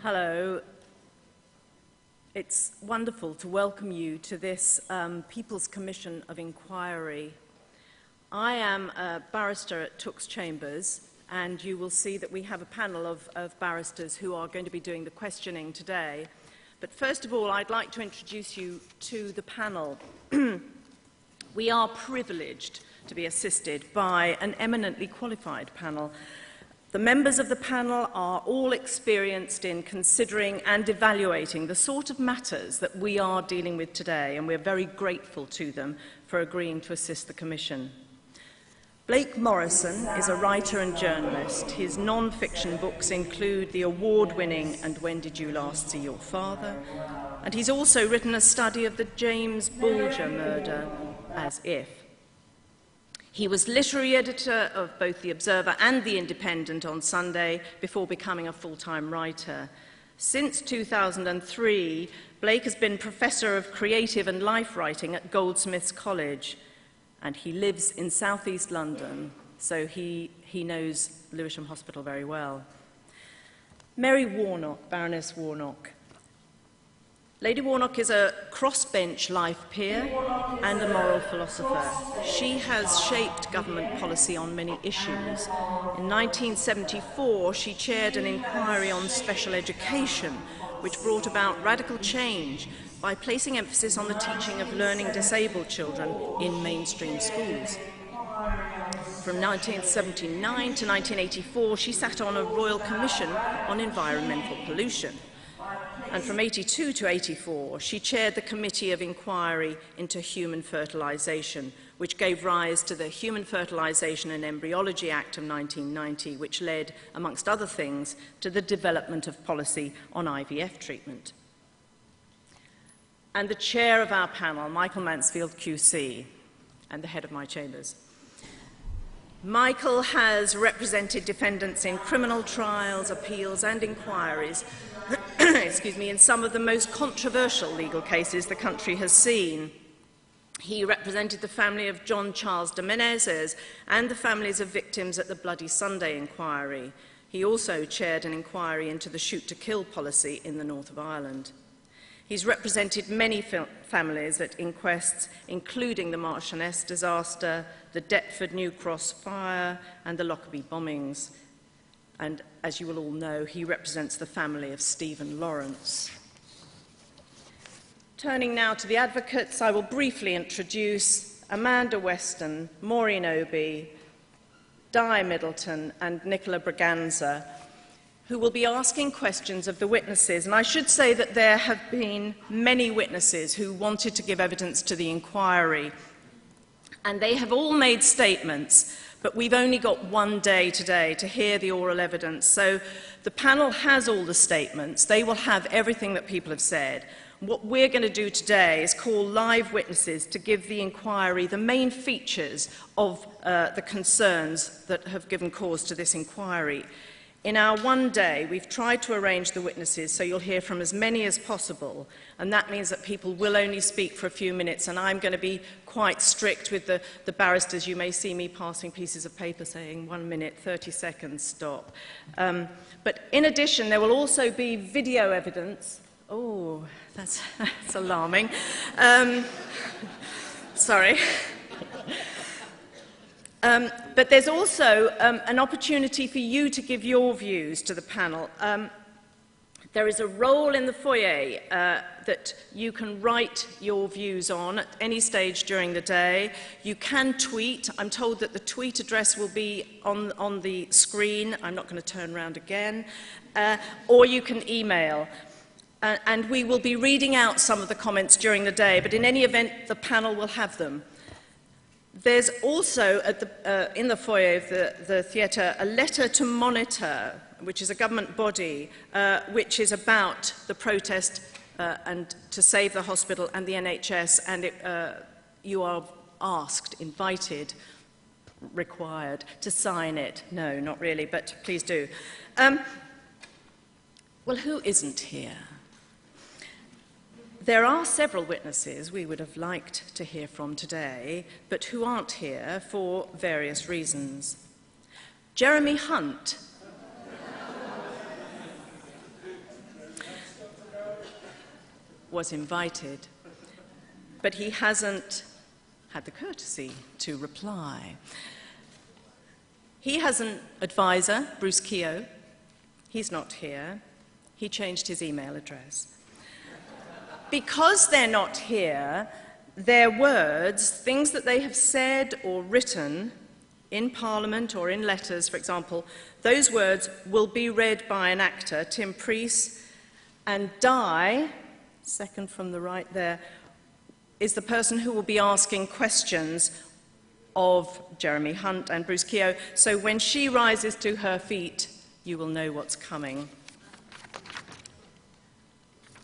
Hello. It's wonderful to welcome you to this People's Commission of Inquiry. I am a barrister at Tooks Chambers, and you will see that we have a panel of barristers who are going to be doing the questioning today. But first of all, I'd like to introduce you to the panel. We are privileged to be assisted by an eminently qualified panel. The members of the panel are all experienced in considering and evaluating the sort of matters that we are dealing with today, and we're very grateful to them for agreeing to assist the Commission. Blake Morrison is a writer and journalist. His non-fiction books include the award-winning And When Did You Last See Your Father? And he's also written a study of the James Bulger murder, As If. He was literary editor of both The Observer and The Independent on Sunday before becoming a full-time writer. Since 2003, Blake has been Professor of Creative and Life Writing at Goldsmiths College, and he lives in southeast London, so he knows Lewisham Hospital very well. Mary Warnock, Baroness Warnock. Lady Warnock is a crossbench life peer and a moral philosopher. She has shaped government policy on many issues. In 1974, she chaired an inquiry on special education, which brought about radical change by placing emphasis on the teaching of learning disabled children in mainstream schools. From 1979 to 1984, she sat on a Royal Commission on Environmental Pollution. And from 82 to 84, she chaired the Committee of Inquiry into Human Fertilisation, which gave rise to the Human Fertilisation and Embryology Act of 1990, which led, amongst other things, to the development of policy on IVF treatment. And the chair of our panel, Michael Mansfield QC, and the head of my chambers. Michael has represented defendants in criminal trials, appeals and inquiries in some of the most controversial legal cases the country has seen. He represented the family of John Charles de Menezes and the families of victims at the Bloody Sunday inquiry. He also chaired an inquiry into the shoot-to-kill policy in the north of Ireland. He's represented many families at inquests, including the Marchioness disaster, the Deptford New Cross fire, and the Lockerbie bombings. And as you will all know, he represents the family of Stephen Lawrence. Turning now to the advocates, I will briefly introduce Amanda Weston, Maureen Obi, Di Middleton, and Nicola Braganza, who will be asking questions of the witnesses. And I should say that there have been many witnesses who wanted to give evidence to the inquiry, and they have all made statements, but we've only got one day today to hear the oral evidence. So the panel has all the statements. They will have everything that people have said. What we're going to do today is call live witnesses to give the inquiry the main features of the concerns that have given cause to this inquiry. In our one day, we've tried to arrange the witnesses so you'll hear from as many as possible, and that means that people will only speak for a few minutes, and I'm going to be quite strict with the barristers. You may see me passing pieces of paper saying 1 minute, 30 seconds, stop. But in addition, there will also be video evidence. Oh, that's alarming. Sorry. But there's also an opportunity for you to give your views to the panel. There is a role in the foyer that you can write your views on at any stage during the day. You can tweet. I'm told that the tweet address will be on the screen. I'm not going to turn around again. Or you can email. And we will be reading out some of the comments during the day, but in any event, the panel will have them. There's also, in the foyer of the theatre, a letter to Monitor, which is a government body, which is about the protest and to save the hospital and the NHS, and you are asked, invited, required to sign it. No, not really, but please do. Well, who isn't here? There are several witnesses we would have liked to hear from today, but who aren't here for various reasons. Jeremy Hunt was invited, but he hasn't had the courtesy to reply. He has an advisor, Bruce Keogh. He's not here. He changed his email address. Because they're not here, their words, things that they have said or written in Parliament or in letters, for example, those words will be read by an actor, Tim Preece, and Di, second from the right there, is the person who will be asking questions of Jeremy Hunt and Bruce Keogh. So when she rises to her feet, you will know what's coming.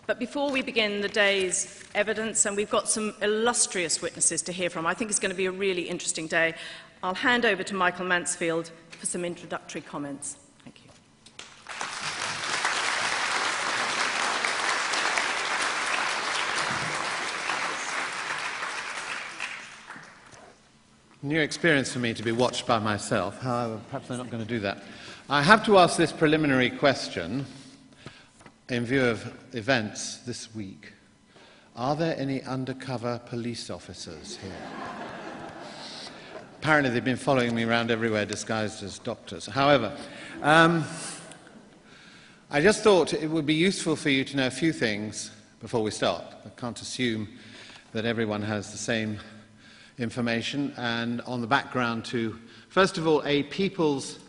But before we begin the day's evidence, and we've got some illustrious witnesses to hear from, I think it's going to be a really interesting day, I'll hand over to Michael Mansfield for some introductory comments. Thank you. New experience for me to be watched by myself. However, perhaps I'm not going to do that. I have to ask this preliminary question in view of events this week. Are there any undercover police officers here? Apparently they've been following me around everywhere disguised as doctors. However, I just thought it would be useful for you to know a few things before we start. I can't assume that everyone has the same information, and on the background to, first of all, a People's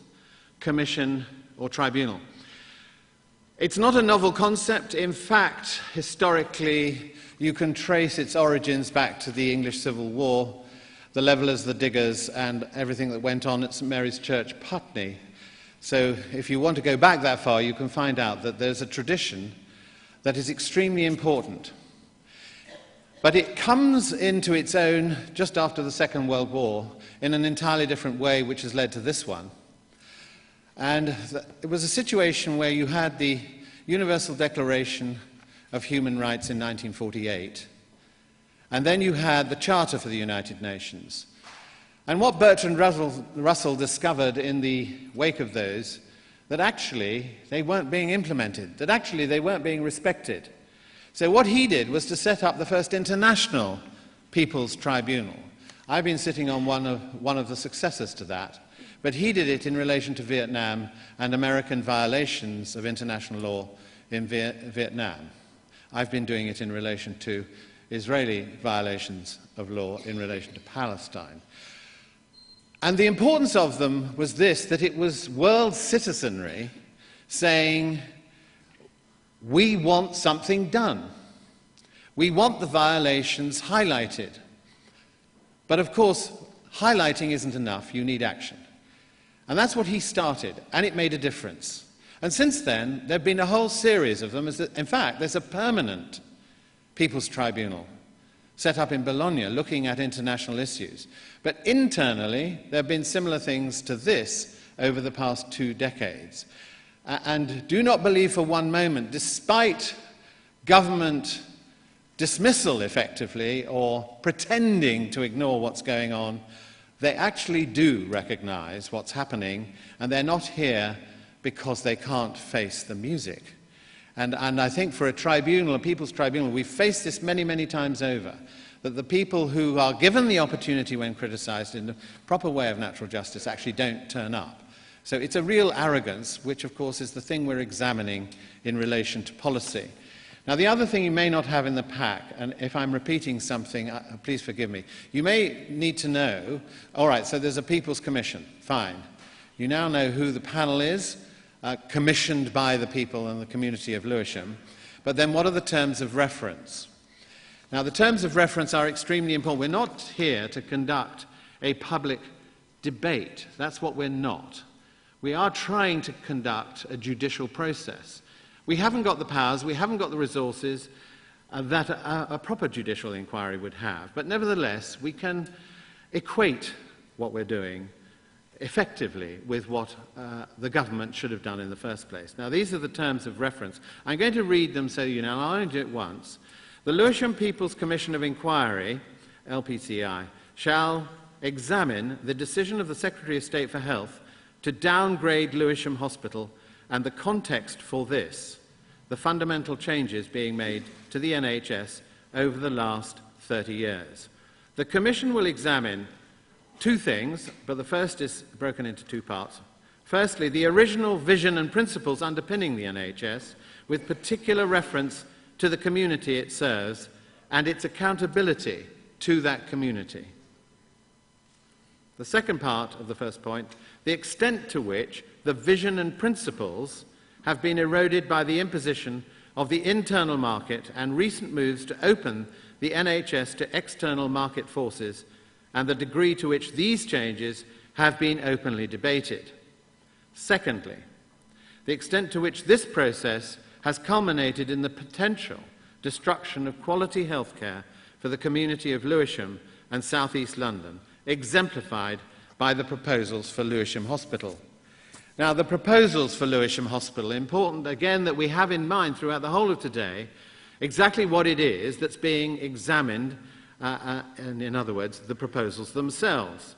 Commission or Tribunal. It's not a novel concept. In fact, historically, you can trace its origins back to the English Civil War, the Levellers, the Diggers, and everything that went on at St Mary's Church, Putney. So if you want to go back that far, you can find out that there's a tradition that is extremely important. But it comes into its own just after the Second World War in an entirely different way, which has led to this one. And it was a situation where you had the Universal Declaration of Human Rights in 1948, and then you had the Charter for the United Nations. And what Bertrand Russell discovered in the wake of those, that actually they weren't being implemented, that actually they weren't being respected. So what he did was to set up the first international People's Tribunal. I've been sitting on one of the successors to that, but he did it in relation to Vietnam and American violations of international law in Vietnam. I've been doing it in relation to Israeli violations of law in relation to Palestine. And the importance of them was this, that it was world citizenry saying, we want something done. We want the violations highlighted. But of course, highlighting isn't enough. You need action. And that's what he started, and it made a difference. And since then, there have been a whole series of them. In fact, there's a permanent People's Tribunal set up in Bologna looking at international issues. But internally, there have been similar things to this over the past 2 decades. And do not believe for one moment, despite government dismissal effectively or pretending to ignore what's going on, they actually do recognize what's happening, and they're not here because they can't face the music. And I think for a tribunal, a People's Tribunal, we've faced this many, many times over, that the people who are given the opportunity when criticized in the proper way of natural justice actually don't turn up. So it's a real arrogance, which of course is the thing we're examining in relation to policy. Now the other thing you may not have in the pack, and if I'm repeating something, please forgive me, you may need to know, all right, so there's a People's Commission, fine. You now know who the panel is, commissioned by the people and the community of Lewisham, but then what are the terms of reference? Now the terms of reference are extremely important. We're not here to conduct a public debate. That's what we're not. We are trying to conduct a judicial process. We haven't got the powers, we haven't got the resources that a proper judicial inquiry would have. But nevertheless, we can equate what we're doing effectively with what the government should have done in the first place. Now, these are the terms of reference. I'm going to read them so you know. I'll only do it once. The Lewisham People's Commission of Inquiry, LPCI, shall examine the decision of the Secretary of State for Health to downgrade Lewisham Hospital and the context for this. the fundamental changes being made to the NHS over the last 30 years. The Commission will examine two things, but the first is broken into two parts. Firstly, the original vision and principles underpinning the NHS, with particular reference to the community it serves and its accountability to that community. The second part of the first point, the extent to which the vision and principles have been eroded by the imposition of the internal market and recent moves to open the NHS to external market forces, and the degree to which these changes have been openly debated. Secondly, the extent to which this process has culminated in the potential destruction of quality healthcare for the community of Lewisham and South East London, exemplified by the proposals for Lewisham Hospital. Now, the proposals for Lewisham Hospital, important again that we have in mind throughout the whole of today exactly what it is that's being examined, and in other words, the proposals themselves.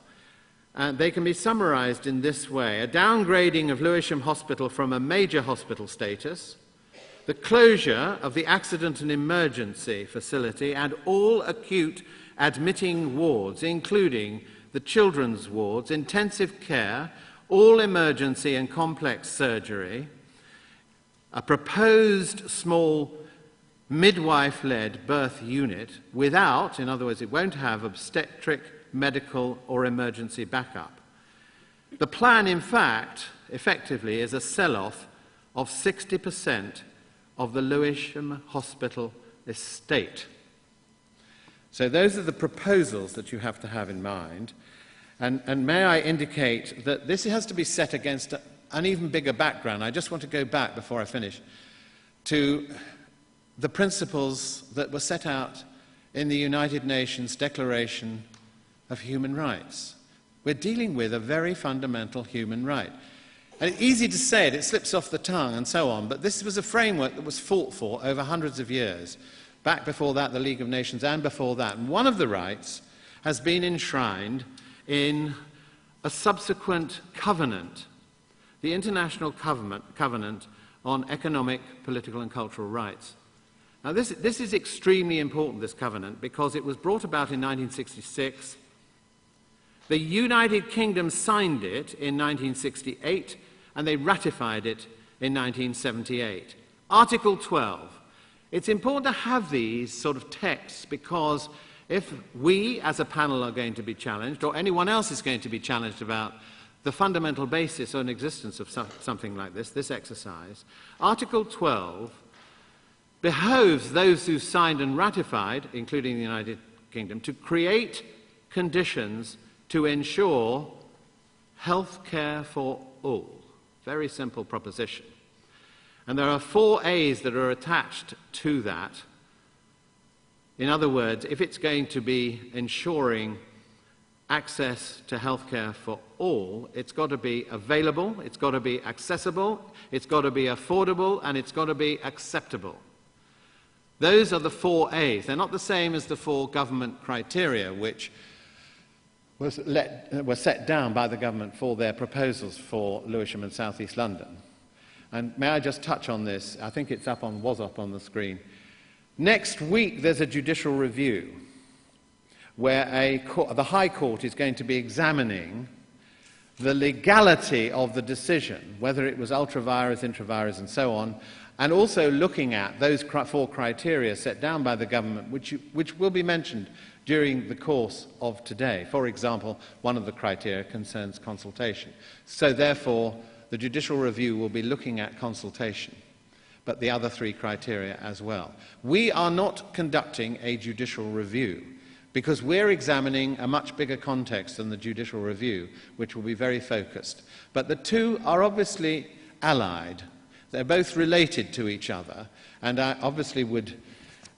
They can be summarised in this way: a downgrading of Lewisham Hospital from a major hospital status, the closure of the accident and emergency facility and all acute admitting wards, including the children's wards, intensive care, all emergency and complex surgery, a proposed small midwife-led birth unit without, in other words, it won't have obstetric, medical or emergency backup. The plan, in fact, effectively is a sell-off of 60% of the Lewisham Hospital estate. So those are the proposals that you have to have in mind. And may I indicate that this has to be set against an even bigger background. I just want to go back, before I finish, to the principles that were set out in the United Nations Declaration of Human Rights. We're dealing with a very fundamental human right. And it's easy to say it, it slips off the tongue and so on, but this was a framework that was fought for over hundreds of years. Back before that, the League of Nations, and before that. And one of the rights has been enshrined in a subsequent covenant, the International Covenant on Economic, Political and Cultural Rights. Now this is extremely important, this covenant, because it was brought about in 1966. The United Kingdom signed it in 1968 and they ratified it in 1978. Article 12. It's important to have these sort of texts because if we as a panel are going to be challenged, or anyone else is going to be challenged about the fundamental basis or an existence of something like this exercise, Article 12 behoves those who signed and ratified, including the United Kingdom, to create conditions to ensure health care for all. Very simple proposition. And there are 4 A's that are attached to that. In other words, if it's going to be ensuring access to healthcare for all, it's got to be available, it's got to be accessible, it's got to be affordable, and it's got to be acceptable. Those are the 4 A's. They're not the same as the 4 government criteria which were set down by the government for their proposals for Lewisham and South East London. And may I just touch on this? I think it's was up on the screen. Next week there's a judicial review where the High Court is going to be examining the legality of the decision, whether it was ultra-vires, intra-vires and so on, and also looking at those 4 criteria set down by the government, which will be mentioned during the course of today. For example, one of the criteria concerns consultation. So therefore, the judicial review will be looking at consultation, but the other 3 criteria as well. We are not conducting a judicial review because we're examining a much bigger context than the judicial review, which will be very focused. But the 2 are obviously allied. They're both related to each other, and I obviously would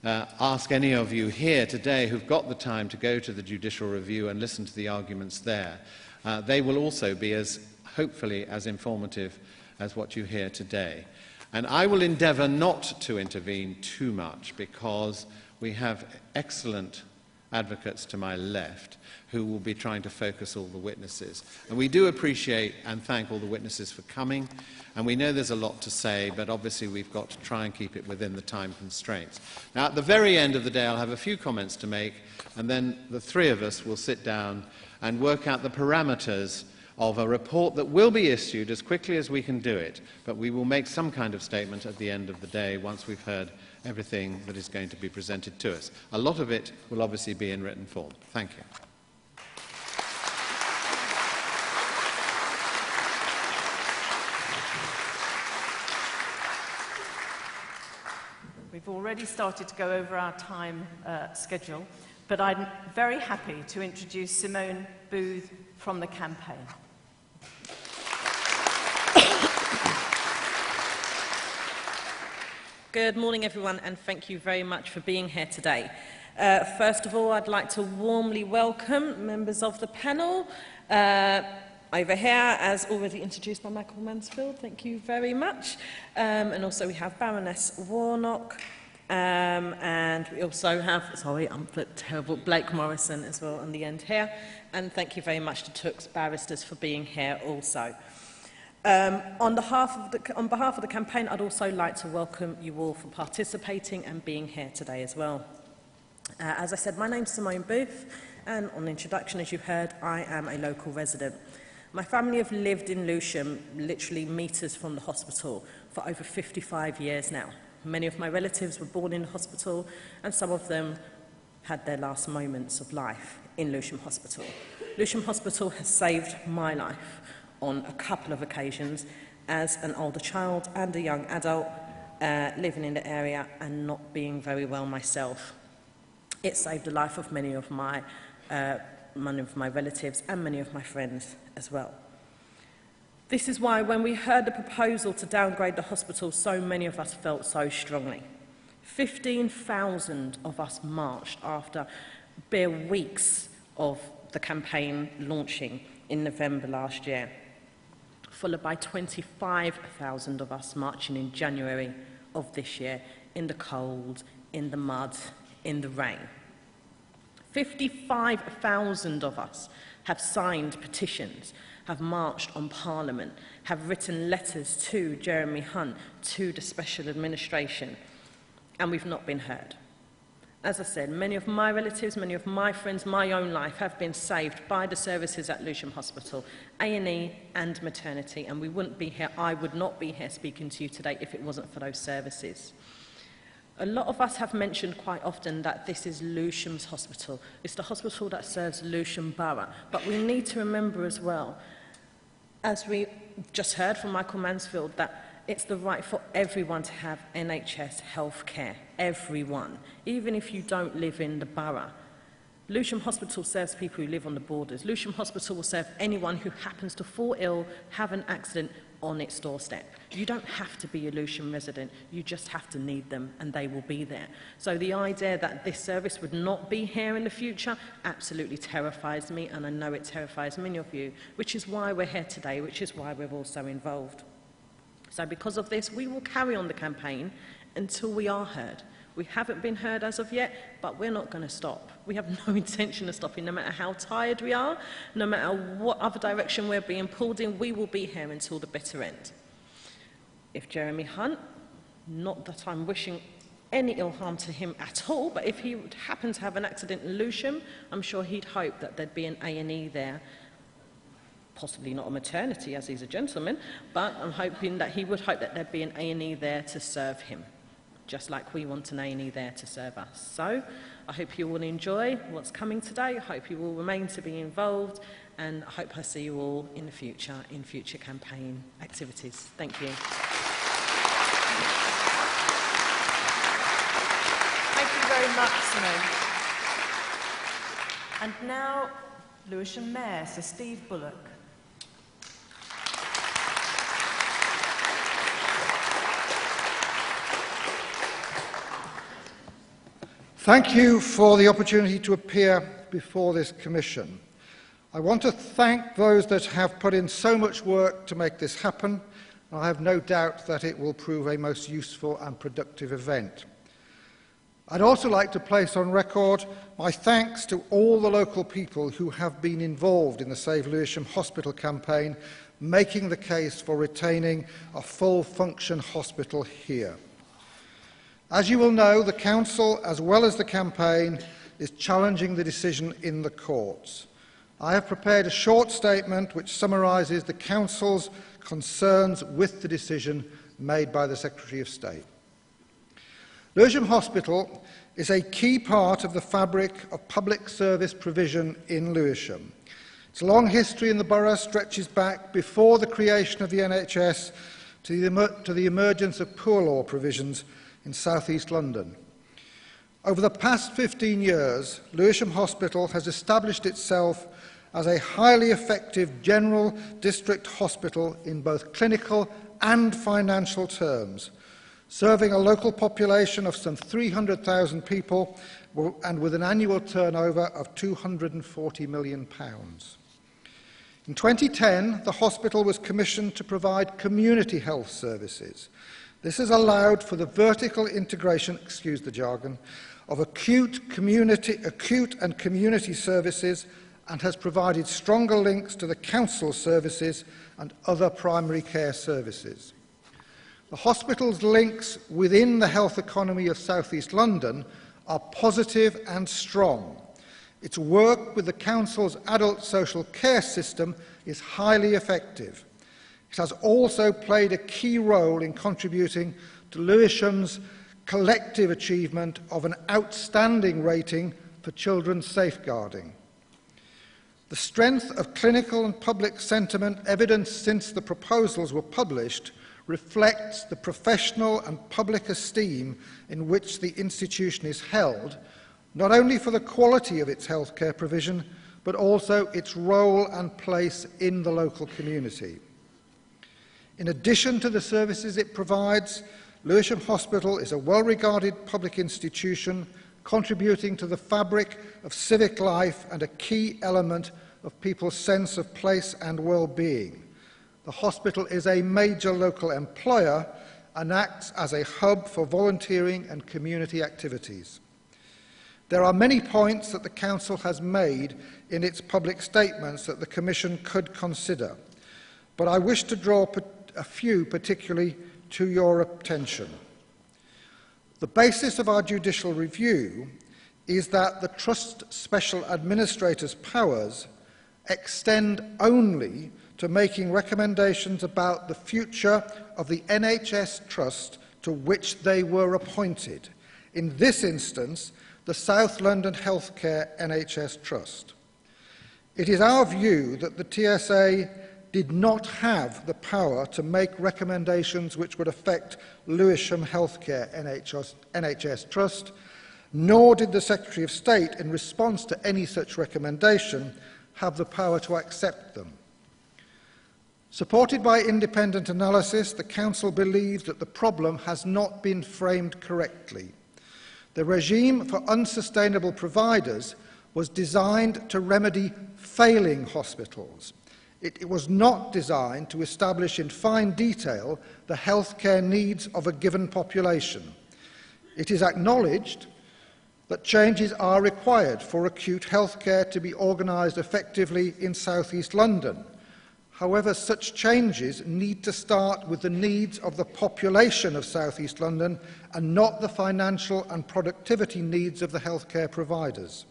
ask any of you here today who've got the time to go to the judicial review and listen to the arguments there. They will also be hopefully as informative as what you hear today. And I will endeavour not to intervene too much because we have excellent advocates to my left who will be trying to focus all the witnesses. And we do appreciate and thank all the witnesses for coming, and we know there's a lot to say, but obviously we've got to try and keep it within the time constraints. Now, at the very end of the day, I'll have a few comments to make, and then the three of us will sit down and work out the parameters of a report that will be issued as quickly as we can do it, but we will make some kind of statement at the end of the day once we've heard everything that is going to be presented to us. A lot of it will obviously be in written form. Thank you. We've already started to go over our time schedule, but I'm very happy to introduce Simone Booth from the campaign. Good morning, everyone, and thank you very much for being here today. First of all, I'd like to warmly welcome members of the panel. Over here, as already introduced by Michael Mansfield, thank you very much. And also we have Baroness Warnock, and we also have, sorry, I'm terrible, Blake Morrison as well on the end here. And thank you very much to Tooks barristers for being here also. On behalf of the campaign, I'd also like to welcome you all for participating and being here today as well. As I said, my name's Simone Booth, and on the introduction, as you've heard, I am a local resident. My family have lived in Lewisham, literally metres from the hospital, for over 55 years now. Many of my relatives were born in the hospital, and some of them had their last moments of life in Lewisham Hospital. Lewisham Hospital has saved my life on a couple of occasions as an older child and a young adult living in the area and not being very well myself. It saved the life of many of my relatives and many of my friends as well. This is why when we heard the proposal to downgrade the hospital, so many of us felt so strongly. 15,000 of us marched after bare weeks of the campaign launching in November last year, followed by 25,000 of us marching in January of this year, in the cold, in the mud, in the rain. 55,000 of us have signed petitions, have marched on Parliament, have written letters to Jeremy Hunt, to the Special Administration, and we've not been heard. As I said, many of my relatives, many of my friends, my own life have been saved by the services at Lewisham Hospital, A&E and Maternity, and we wouldn't be here, I would not be here speaking to you today if it wasn't for those services. A lot of us have mentioned quite often that this is Lewisham's hospital. It's the hospital that serves Lewisham Borough, but we need to remember as well, as we just heard from Michael Mansfield, that it's the right for everyone to have NHS health care, everyone, even if you don't live in the borough. Lewisham Hospital serves people who live on the borders. Lewisham Hospital will serve anyone who happens to fall ill, have an accident on its doorstep. You don't have to be a Lewisham resident, you just have to need them and they will be there. So the idea that this service would not be here in the future absolutely terrifies me, and I know it terrifies many of you, which is why we're here today, which is why we're all so involved. So because of this, we will carry on the campaign until we are heard. We haven't been heard as of yet, but we're not going to stop. We have no intention of stopping, no matter how tired we are, no matter what other direction we're being pulled in, we will be here until the bitter end. If Jeremy Hunt, not that I'm wishing any ill harm to him at all, but if he would happen to have an accident in Lewisham, I'm sure he'd hope that there'd be an A&E there. Possibly not a maternity, as he's a gentleman, but I'm hoping that he would hope that there'd be an A&E there to serve him, just like we want an A&E there to serve us. So I hope you all enjoy what's coming today. I hope you all remain to be involved, and I hope I see you all in the future, in future campaign activities. Thank you. Thank you very much, Simone. And now, Lewisham Mayor, Sir Steve Bullock. Thank you for the opportunity to appear before this Commission. I want to thank those that have put in so much work to make this happen, and I have no doubt that it will prove a most useful and productive event. I'd also like to place on record my thanks to all the local people who have been involved in the Save Lewisham Hospital campaign, making the case for retaining a full-function hospital here. As you will know, the Council, as well as the campaign, is challenging the decision in the courts. I have prepared a short statement which summarises the Council's concerns with the decision made by the Secretary of State. Lewisham Hospital is a key part of the fabric of public service provision in Lewisham. Its long history in the borough stretches back before the creation of the NHS to the emergence of poor law provisions in South East London. Over the past 15 years, Lewisham Hospital has established itself as a highly effective general district hospital in both clinical and financial terms, serving a local population of some 300,000 people and with an annual turnover of £240 million. In 2010, the hospital was commissioned to provide community health services. This has allowed for the vertical integration, excuse the jargon, of acute and community services and has provided stronger links to the council services and other primary care services. The hospital's links within the health economy of South East London are positive and strong. Its work with the council's adult social care system is highly effective. It has also played a key role in contributing to Lewisham's collective achievement of an outstanding rating for children's safeguarding. The strength of clinical and public sentiment evidenced since the proposals were published reflects the professional and public esteem in which the institution is held, not only for the quality of its healthcare provision, but also its role and place in the local community. In addition to the services it provides, Lewisham Hospital is a well-regarded public institution contributing to the fabric of civic life and a key element of people's sense of place and well-being. The hospital is a major local employer and acts as a hub for volunteering and community activities. There are many points that the Council has made in its public statements that the Commission could consider, but I wish to draw a few particularly to your attention. The basis of our judicial review is that the Trust Special Administrator's powers extend only to making recommendations about the future of the NHS Trust to which they were appointed, in this instance, the South London Healthcare NHS Trust. It is our view that the TSA did not have the power to make recommendations which would affect Lewisham Healthcare NHS Trust, nor did the Secretary of State, in response to any such recommendation, have the power to accept them. Supported by independent analysis, the Council believes that the problem has not been framed correctly. The regime for unsustainable providers was designed to remedy failing hospitals. It was not designed to establish in fine detail the healthcare needs of a given population. It is acknowledged that changes are required for acute healthcare to be organised effectively in South East London. However, such changes need to start with the needs of the population of South East London and not the financial and productivity needs of the healthcare providers.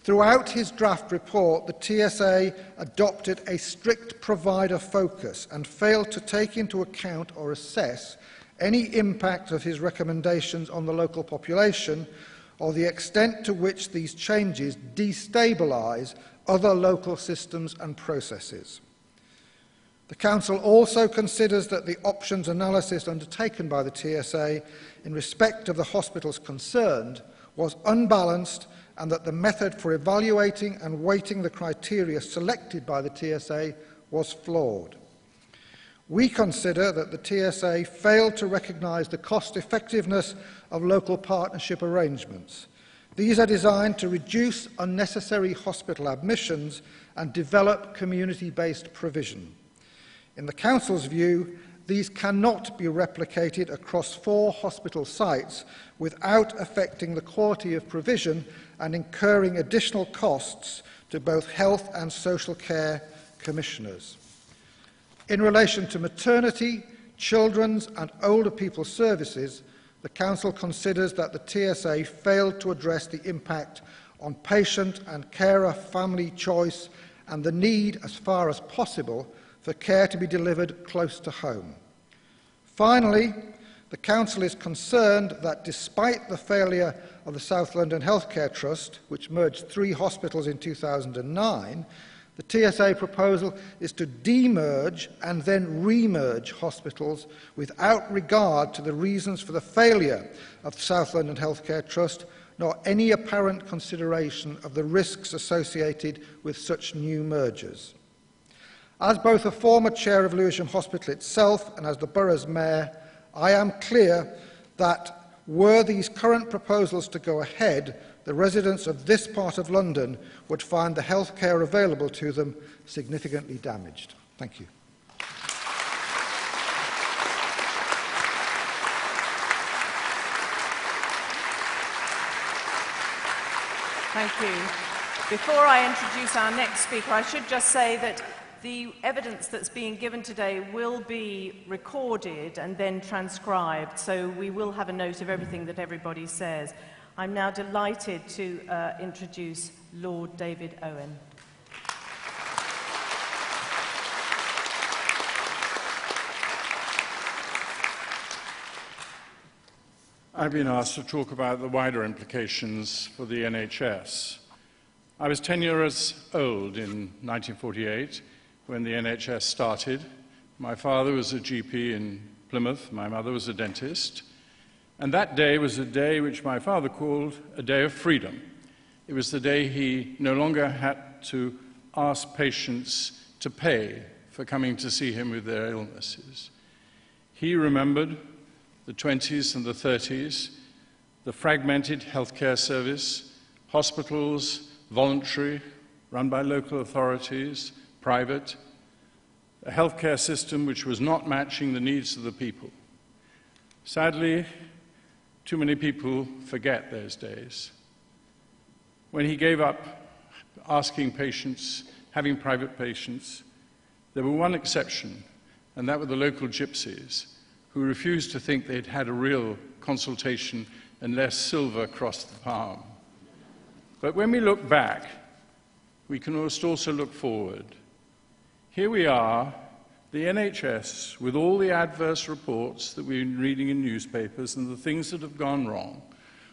Throughout his draft report, the TSA adopted a strict provider focus and failed to take into account or assess any impact of his recommendations on the local population or the extent to which these changes destabilise other local systems and processes. The Council also considers that the options analysis undertaken by the TSA in respect of the hospitals concerned was unbalanced and that the method for evaluating and weighting the criteria selected by the TSA was flawed. We consider that the TSA failed to recognise the cost-effectiveness of local partnership arrangements. These are designed to reduce unnecessary hospital admissions and develop community-based provision. In the Council's view, these cannot be replicated across 4 hospital sites without affecting the quality of provision and incurring additional costs to both health and social care commissioners. In relation to maternity, children's and older people's services, the Council considers that the TSA failed to address the impact on patient and carer family choice and the need, as far as possible, for care to be delivered close to home. Finally, the Council is concerned that despite the failure of the South London Healthcare Trust, which merged 3 hospitals in 2009, the TSA proposal is to demerge and then remerge hospitals without regard to the reasons for the failure of the South London Healthcare Trust, nor any apparent consideration of the risks associated with such new mergers. As both a former chair of Lewisham Hospital itself and as the borough's mayor, I am clear that were these current proposals to go ahead, the residents of this part of London would find the health care available to them significantly damaged. Thank you. Thank you. Before I introduce our next speaker, I should just say that the evidence that's being given today will be recorded and then transcribed, so we will have a note of everything that everybody says. I'm now delighted to introduce Lord David Owen. I've been asked to talk about the wider implications for the NHS. I was 10 years old in 1948 when the NHS started. My father was a GP in Plymouth, my mother was a dentist, and that day was a day which my father called a day of freedom. It was the day he no longer had to ask patients to pay for coming to see him with their illnesses. He remembered the 20s and the 30s, the fragmented healthcare service, hospitals, voluntary, run by local authorities, private, a healthcare system which was not matching the needs of the people. Sadly, too many people forget those days. When he gave up asking patients, having private patients, there were one exception, and that were the local gypsies, who refused to think they'd had a real consultation unless silver crossed the palm. But when we look back, we can also look forward. Here we are, the NHS, with all the adverse reports that we've been reading in newspapers and the things that have gone wrong,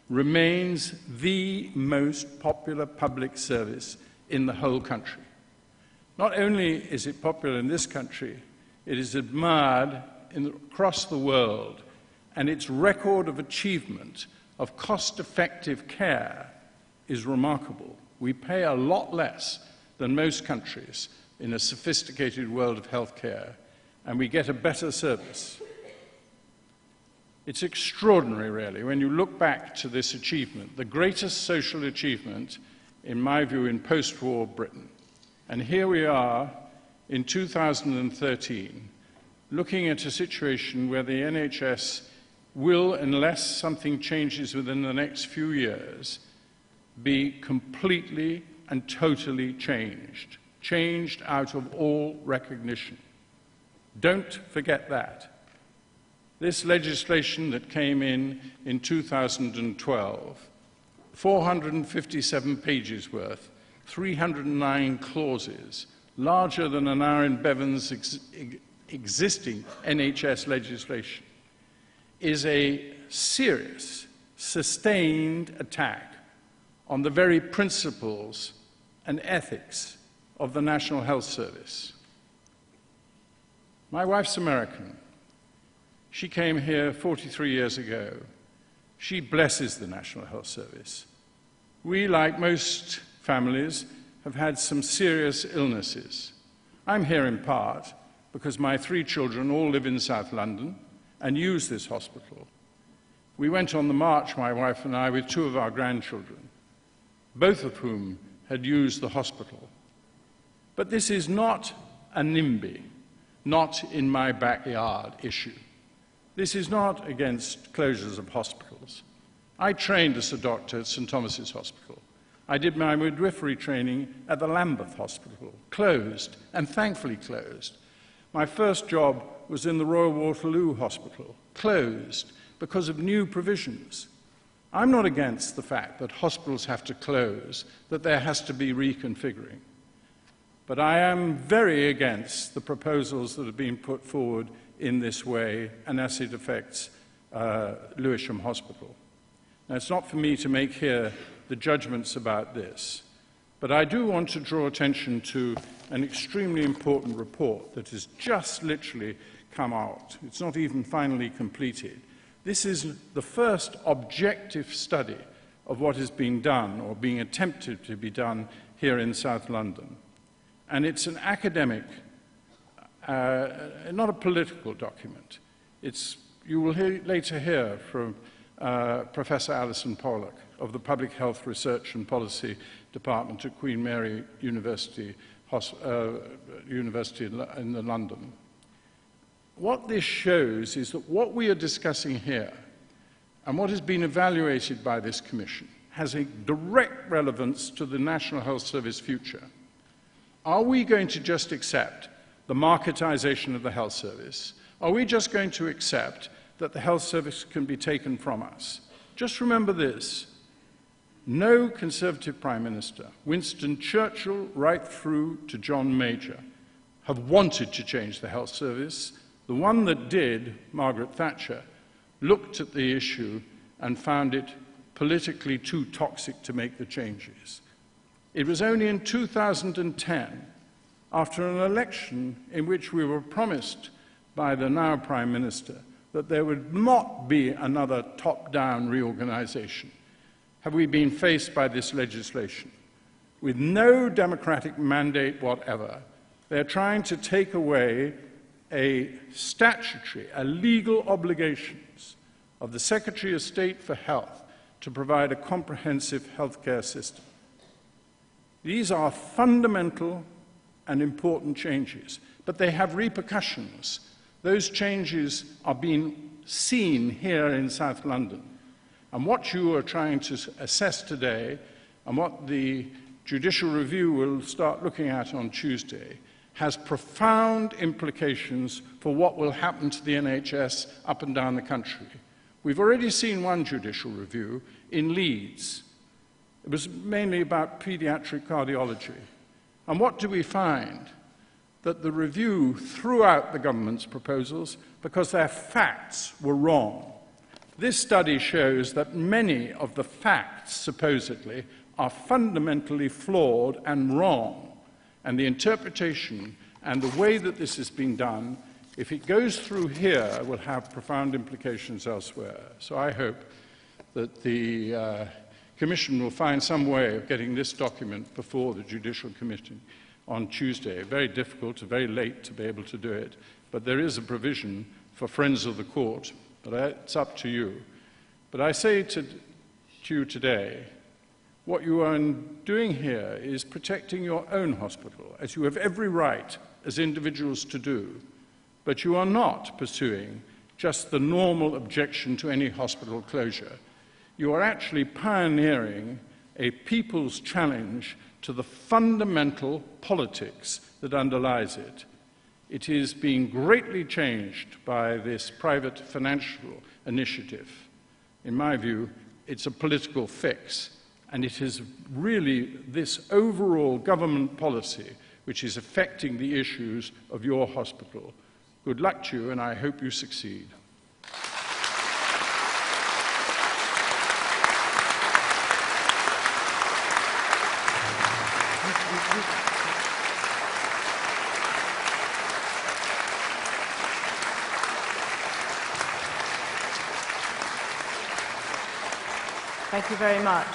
remains the most popular public service in the whole country. Not only is it popular in this country, it is admired across the world, and its record of achievement of cost-effective care is remarkable. We pay a lot less than most countries in a sophisticated world of healthcare, and we get a better service. It's extraordinary, really, when you look back to this achievement, the greatest social achievement, in my view, in post-war Britain. And here we are in 2013, looking at a situation where the NHS will, unless something changes within the next few years, be completely and totally changed out of all recognition. Don't forget that. This legislation that came in 2012, 457 pages worth, 309 clauses, larger than an Aaron Bevan's existing NHS legislation, is a serious, sustained attack on the very principles and ethics of the National Health Service. My wife's American. She came here 43 years ago. She blesses the National Health Service. We, like most families, have had some serious illnesses. I'm here in part because my 3 children all live in South London and use this hospital. We went on the march, my wife and I, with 2 of our grandchildren, both of whom had used the hospital. But this is not a NIMBY. not in my backyard issue. This is not against closures of hospitals. I trained as a doctor at St Thomas's Hospital. I did my midwifery training at the Lambeth Hospital, closed, and thankfully closed. My first job was in the Royal Waterloo Hospital, closed because of new provisions. I'm not against the fact that hospitals have to close, that there has to be reconfiguring. But I am very against the proposals that have been put forward in this way and as it affects Lewisham Hospital. Now, it's not for me to make here the judgments about this, but I do want to draw attention to an extremely important report that has just literally come out. It's not even finally completed. This is the first objective study of what has been done or being attempted to be done here in South London. And it's an academic, not a political document. You will later hear from Professor Alison Pollock of the Public Health Research and Policy Department at Queen Mary University in London. What this shows is that what we are discussing here and what has been evaluated by this Commission has a direct relevance to the National Health Service future. Are we going to just accept the marketisation of the health service? Are we just going to accept that the health service can be taken from us? Just remember this. No Conservative Prime Minister, Winston Churchill right through to John Major, have wanted to change the health service. The one that did, Margaret Thatcher, looked at the issue and found it politically too toxic to make the changes. It was only in 2010, after an election in which we were promised by the now Prime Minister that there would not be another top-down reorganization, have we been faced by this legislation. With no democratic mandate whatever, they're trying to take away a statutory, a legal obligations of the Secretary of State for Health to provide a comprehensive healthcare system. These are fundamental and important changes, but they have repercussions. Those changes are being seen here in South London. And what you are trying to assess today, and what the Judicial Review will start looking at on Tuesday, has profound implications for what will happen to the NHS up and down the country. We've already seen one judicial review in Leeds. It was mainly about paediatric cardiology. And what do we find? That the review threw out the government's proposals because their facts were wrong. This study shows that many of the facts, supposedly, are fundamentally flawed and wrong. And the interpretation and the way that this has been done, if it goes through here, will have profound implications elsewhere. So I hope that the Commission will find some way of getting this document before the Judicial Committee on Tuesday. Very difficult, very late to be able to do it, but there is a provision for friends of the court, but it's up to you. But I say to you today, what you are doing here is protecting your own hospital, as you have every right as individuals to do, but you are not pursuing just the normal objection to any hospital closure. You are actually pioneering a people's challenge to the fundamental politics that underlies it. It is being greatly changed by this private financial initiative. In my view, it's a political fix, and it is really this overall government policy which is affecting the issues of your hospital. Good luck to you, and I hope you succeed. Thank you very much.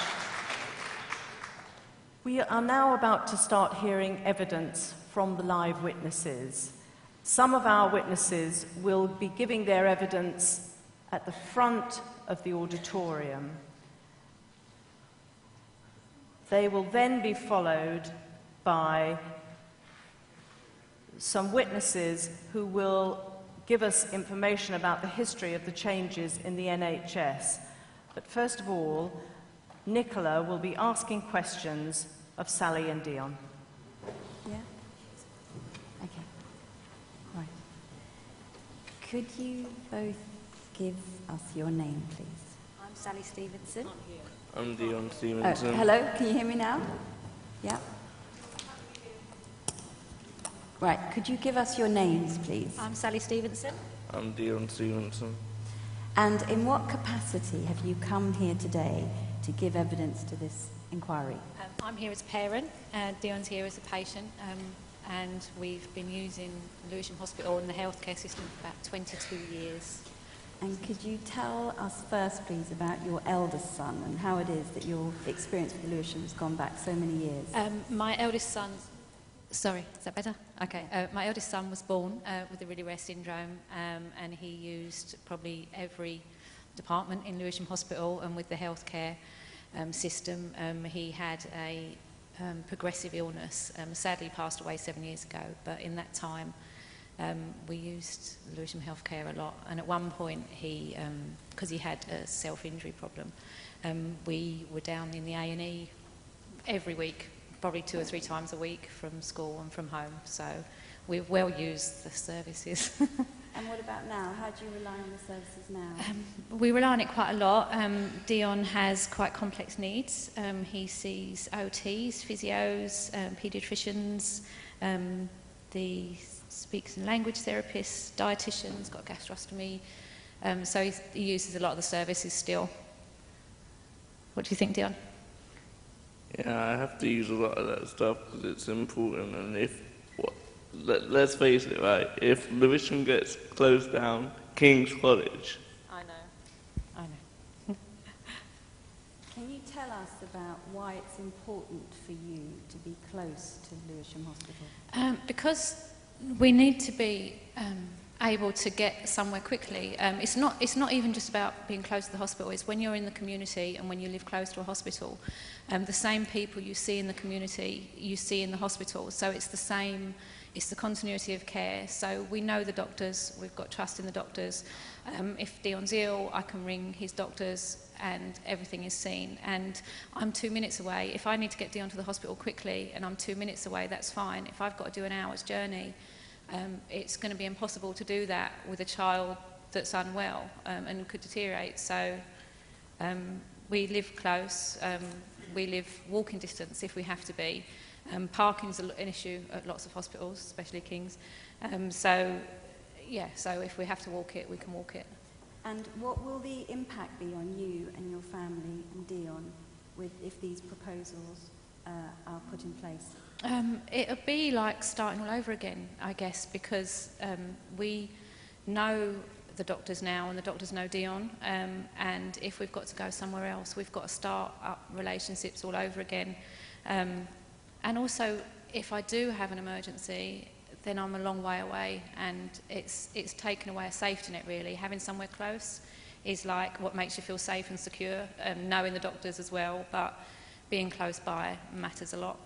We are now about to start hearing evidence from the live witnesses. Some of our witnesses will be giving their evidence at the front of the auditorium. They will then be followed by some witnesses who will give us information about the history of the changes in the NHS. But first of all, Nicola will be asking questions of Sally and Dion. Yeah? Okay. Right. Could you both give us your name, please? I'm Sally Stevenson. I'm Dion Oh, Stevenson. hello, can you hear me now? Yeah? Right, could you give us your names, please? I'm Sally Stevenson. I'm Dion Stevenson. And in what capacity have you come here today to give evidence to this inquiry? I'm here as a parent, Dion's here as a patient, and we've been using Lewisham Hospital and the healthcare system for about 22 years. And could you tell us first, please, about your eldest son and how it is that your experience with Lewisham has gone back so many years? My eldest son, sorry, is that better? Okay. My eldest son was born with a really rare syndrome, and he used probably every department in Lewisham Hospital and with the healthcare system. He had a progressive illness, sadly passed away 7 years ago, but in that time we used Lewisham Healthcare a lot, and at one point he, because he had a self-injury problem, we were down in the A&E every week, probably 2 or 3 times a week from school and from home, so we've well used the services. And what about now? How do you rely on the services now? We rely on it quite a lot. Dion has quite complex needs. He sees OTs, physios, paediatricians, the speech and language therapists, dietitians, got gastrostomy. So he uses a lot of the services still. What do you think, Dion? Yeah, I have to use a lot of that stuff because it's important, and let's face it, right, if Lewisham gets closed down, King's College. I know. Can you tell us about why it's important for you to be close to Lewisham Hospital? Because we need to be able to get somewhere quickly. It's not even just about being close to the hospital. It's when you're in the community and when you live close to a hospital. The same people you see in the community, you see in the hospital. So it's the same. It's the continuity of care. So we know the doctors. We've got trust in the doctors. If Dion's ill, I can ring his doctors and everything is seen. And I'm 2 minutes away. If I need to get Dion to the hospital quickly and I'm 2 minutes away, that's fine. If I've got to do an hour's journey, it's going to be impossible to do that with a child that's unwell and could deteriorate. So we live close. We live walking distance if we have to be. Parking's an issue at lots of hospitals, especially King's. So if we have to walk it, we can walk it. And what will the impact be on you and your family and Dion if these proposals are put in place? It'll be like starting all over again, I guess, because we know the doctors now and the doctors know Dion, and if we've got to go somewhere else, we've got to start up relationships all over again. And also, if I do have an emergency, then I'm a long way away, and it's taken away a safety net, really. Having somewhere close is like what makes you feel safe and secure, knowing the doctors as well, but being close by matters a lot.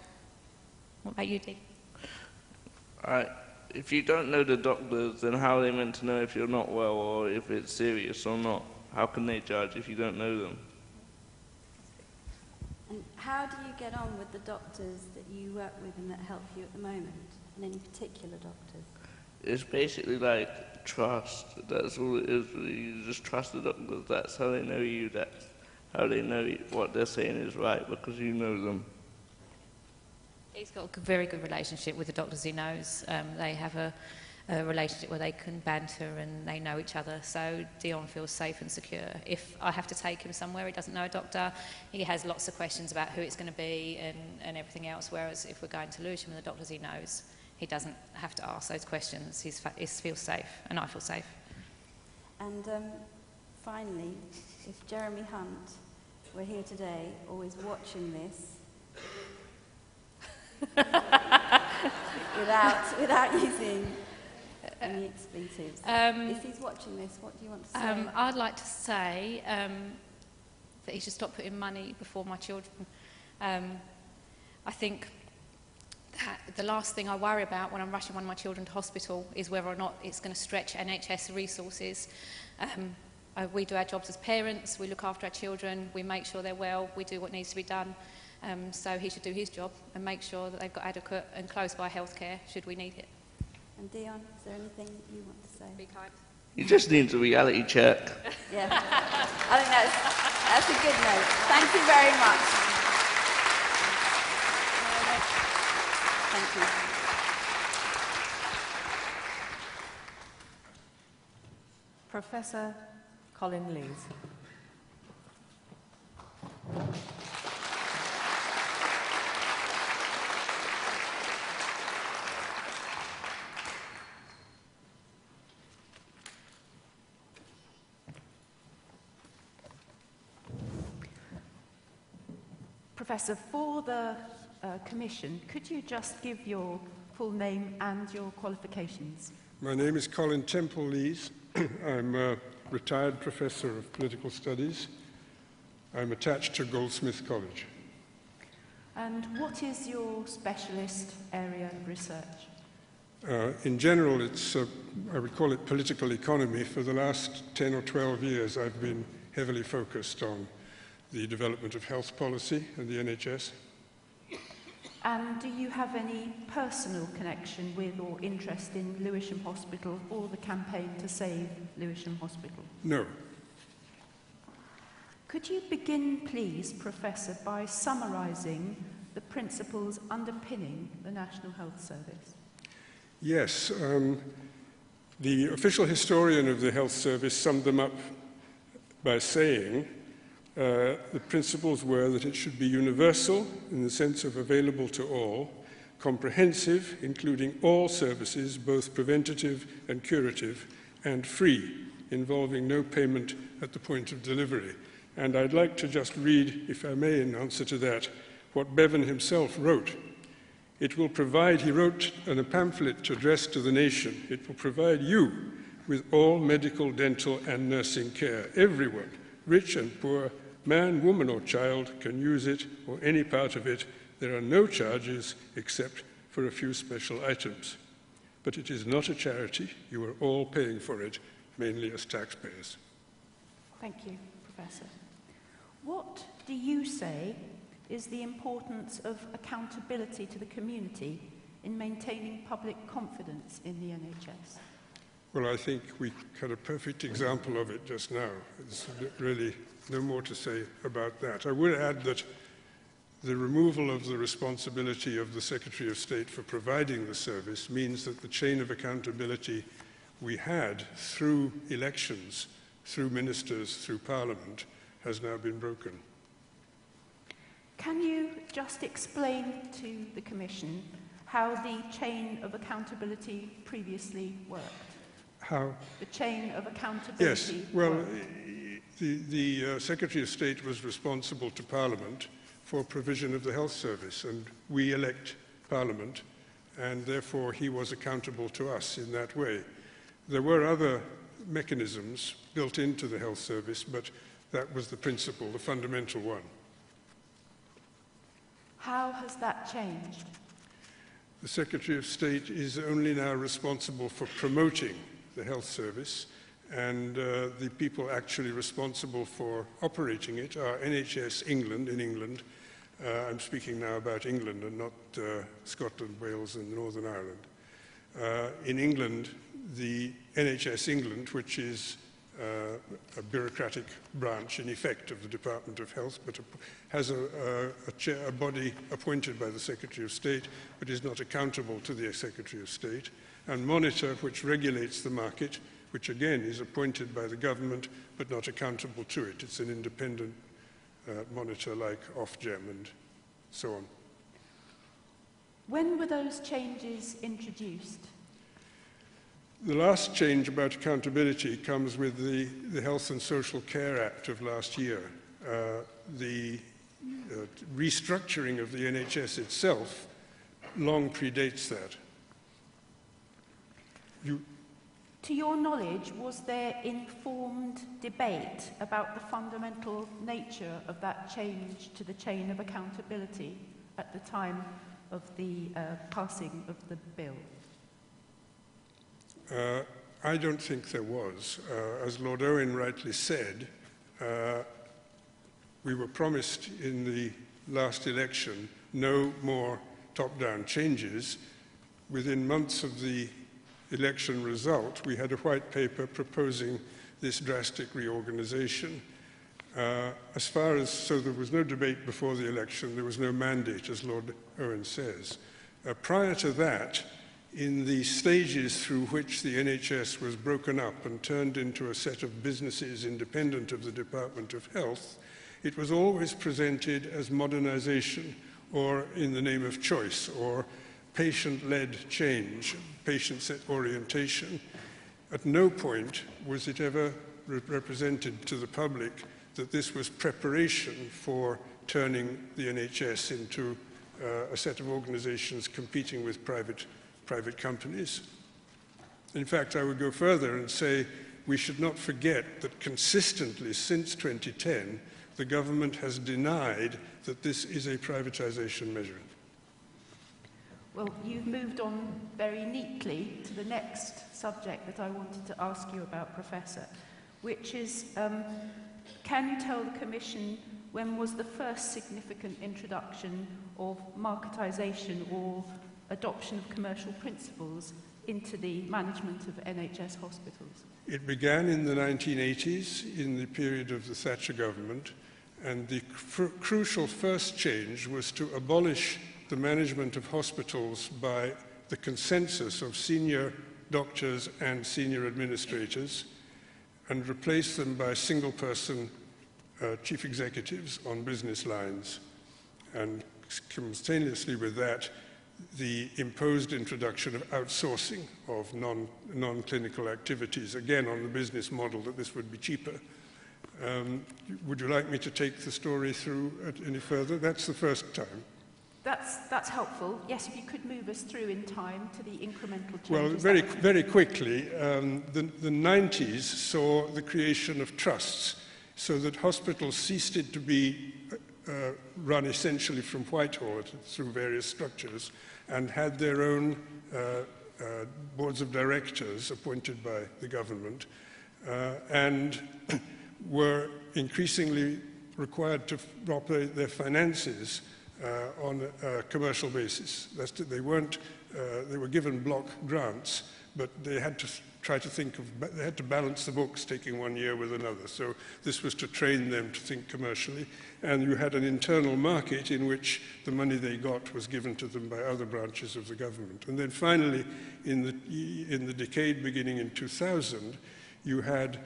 What about you, Dee? If you don't know the doctors, then how are they meant to know if you're not well or if it's serious or not? How can they judge if you don't know them? And how do you get on with the doctors that you work with and that help you at the moment? And any particular doctors? It's basically like trust. That's all it is. You just trust the doctors. That's how they know you. That's how they know what they're saying is right, because you know them. He's got a very good relationship with the doctors he knows. They have a relationship where they can banter and they know each other, so Dion feels safe and secure. If I have to take him somewhere he doesn't know a doctor, he has lots of questions about who it's going to be and everything else, whereas if we're going to Lewisham and the doctors he knows, he doesn't have to ask those questions. He feels safe, and I feel safe. And finally, if Jeremy Hunt were here today or is watching this, without using any expletives, if he's watching this, what do you want to say? I'd like to say that he should stop putting money before my children. I think the last thing I worry about when I'm rushing one of my children to hospital is whether or not it's going to stretch NHS resources. We do our jobs as parents, we look after our children, we make sure they're well, we do what needs to be done. So he should do his job and make sure that they've got adequate and close-by healthcare should we need it. And Dion, is there anything you want to say? Be kind. He just needs a reality check. Yeah, I think that's a good note. Thank you very much. Thank you. Professor Colin Lees. Professor, for the Commission, could you just give your full name and your qualifications? My name is Colin Temple Lees. I'm a retired professor of political studies. I'm attached to Goldsmith College. And what is your specialist area of research? In general, I would call it political economy. For the last 10 or 12 years, I've been heavily focused on the development of health policy and the NHS. And do you have any personal connection with or interest in Lewisham Hospital or the campaign to save Lewisham Hospital? No. Could you begin, please, Professor, by summarising the principles underpinning the National Health Service? Yes. The official historian of the Health Service summed them up by saying the principles were that it should be universal in the sense of available to all, comprehensive, including all services, both preventative and curative, and free, involving no payment at the point of delivery. And I'd like to just read, if I may, in answer to that, what Bevan himself wrote. It will provide, he wrote in a pamphlet addressed to the nation, it will provide you with all medical, dental, and nursing care. Everyone, rich and poor, man, woman, or child can use it or any part of it. There are no charges except for a few special items. But it is not a charity. You are all paying for it, mainly as taxpayers. Thank you, Professor. What do you say is the importance of accountability to the community in maintaining public confidence in the NHS? Well, I think we had a perfect example of it just now. There's really no more to say about that. I would add that the removal of the responsibility of the Secretary of State for providing the service means that the chain of accountability we had through elections, through ministers, through Parliament, has now been broken. Can you just explain to the Commission how the chain of accountability previously worked? How? The chain of accountability. Yes, well, the Secretary of State was responsible to Parliament for provision of the health service, and we elect Parliament, and therefore he was accountable to us in that way. There were other mechanisms built into the health service, but that was the principle, the fundamental one. How has that changed? The Secretary of State is only now responsible for promoting the health service, and the people actually responsible for operating it are NHS England in England. I'm speaking now about England and not Scotland, Wales and Northern Ireland. In England, the NHS England, which is a bureaucratic branch in effect of the Department of Health, but has a body appointed by the Secretary of State, but is not accountable to the Secretary of State, and Monitor, which regulates the market, which again is appointed by the government, but not accountable to it. It's an independent monitor like Ofgem and so on. When were those changes introduced? The last change about accountability comes with the Health and Social Care Act of last year. The restructuring of the NHS itself long predates that. To your knowledge, was there informed debate about the fundamental nature of that change to the chain of accountability at the time of the passing of the bill? I don't think there was. As Lord Owen rightly said, we were promised in the last election no more top-down changes. Within months of the election result, we had a white paper proposing this drastic reorganization. So there was no debate before the election, there was no mandate, as Lord Owen says. Prior to that, in the stages through which the NHS was broken up and turned into a set of businesses independent of the Department of Health, it was always presented as modernization or in the name of choice or patient-led change, patient-set orientation. At no point was it ever represented to the public that this was preparation for turning the NHS into a set of organizations competing with private companies. In fact, I would go further and say we should not forget that consistently since 2010, the government has denied that this is a privatization measure. Well, you've moved on very neatly to the next subject that I wanted to ask you about, Professor, which is, can you tell the Commission when was the first significant introduction of marketisation or adoption of commercial principles into the management of NHS hospitals? It began in the 1980s, in the period of the Thatcher government, and the crucial first change was to abolish the management of hospitals by the consensus of senior doctors and senior administrators and replace them by single-person chief executives on business lines. And simultaneously with that, the imposed introduction of outsourcing of non-clinical activities, again on the business model that this would be cheaper. Would you like me to take the story through any further? That's the first time. That's helpful. Yes, if you could move us through in time to the incremental changes. Well, very quickly, the 90s saw the creation of trusts so that hospitals ceased to be run essentially from Whitehall through various structures and had their own boards of directors appointed by the government and were increasingly required to operate their finances on a commercial basis. They were given block grants, but they had to try to they had to balance the books, taking one year with another. So this was to train them to think commercially. And you had an internal market in which the money they got was given to them by other branches of the government. And then finally, in the decade beginning in 2000, you had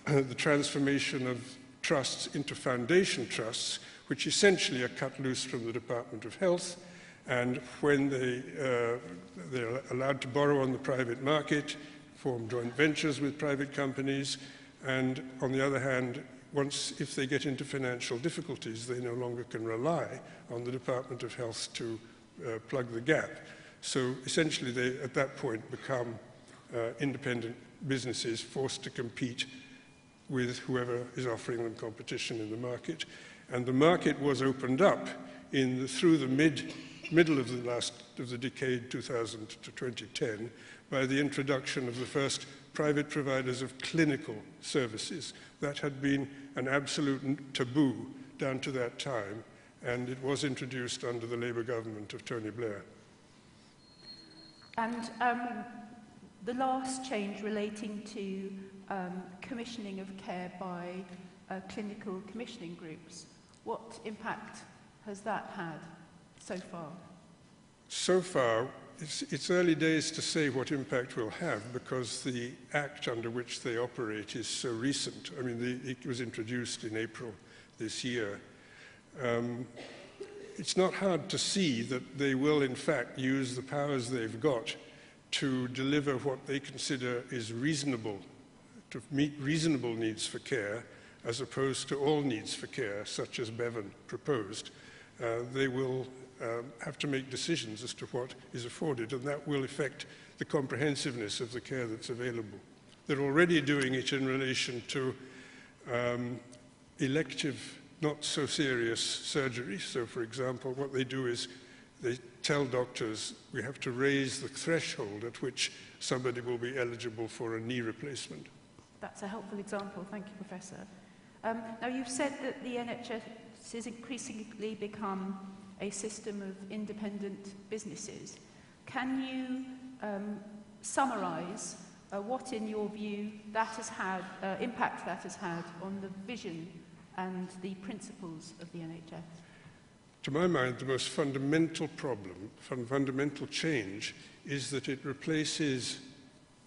the transformation of trusts into foundation trusts, which essentially are cut loose from the Department of Health. And when they're allowed to borrow on the private market, form joint ventures with private companies, and on the other hand, if they get into financial difficulties, they no longer can rely on the Department of Health to plug the gap. So essentially they, at that point, become independent businesses forced to compete with whoever is offering them competition in the market. And the market was opened up through the middle of the decade 2000 to 2010 by the introduction of the first private providers of clinical services. That had been an absolute taboo down to that time, and it was introduced under the Labour government of Tony Blair. And the last change relating to commissioning of care by clinical commissioning groups, what impact has that had so far? So far, it's early days to say what impact we'll have because the act under which they operate is so recent. I mean, it was introduced in April this year. It's not hard to see that they will, in fact, use the powers they've got to deliver what they consider is reasonable, to meet reasonable needs for care, as opposed to all needs for care, such as Bevan proposed. They will have to make decisions as to what is afforded, and that will affect the comprehensiveness of the care that's available. They're already doing it in relation to elective, not so serious surgery. So, for example, what they do is they tell doctors we have to raise the threshold at which somebody will be eligible for a knee replacement. That's a helpful example. Thank you, Professor. Now, you've said that the NHS has increasingly become a system of independent businesses. Can you summarise what, in your view, that has had, impact that has had on the vision and the principles of the NHS? To my mind, the most fundamental fundamental change, is that it replaces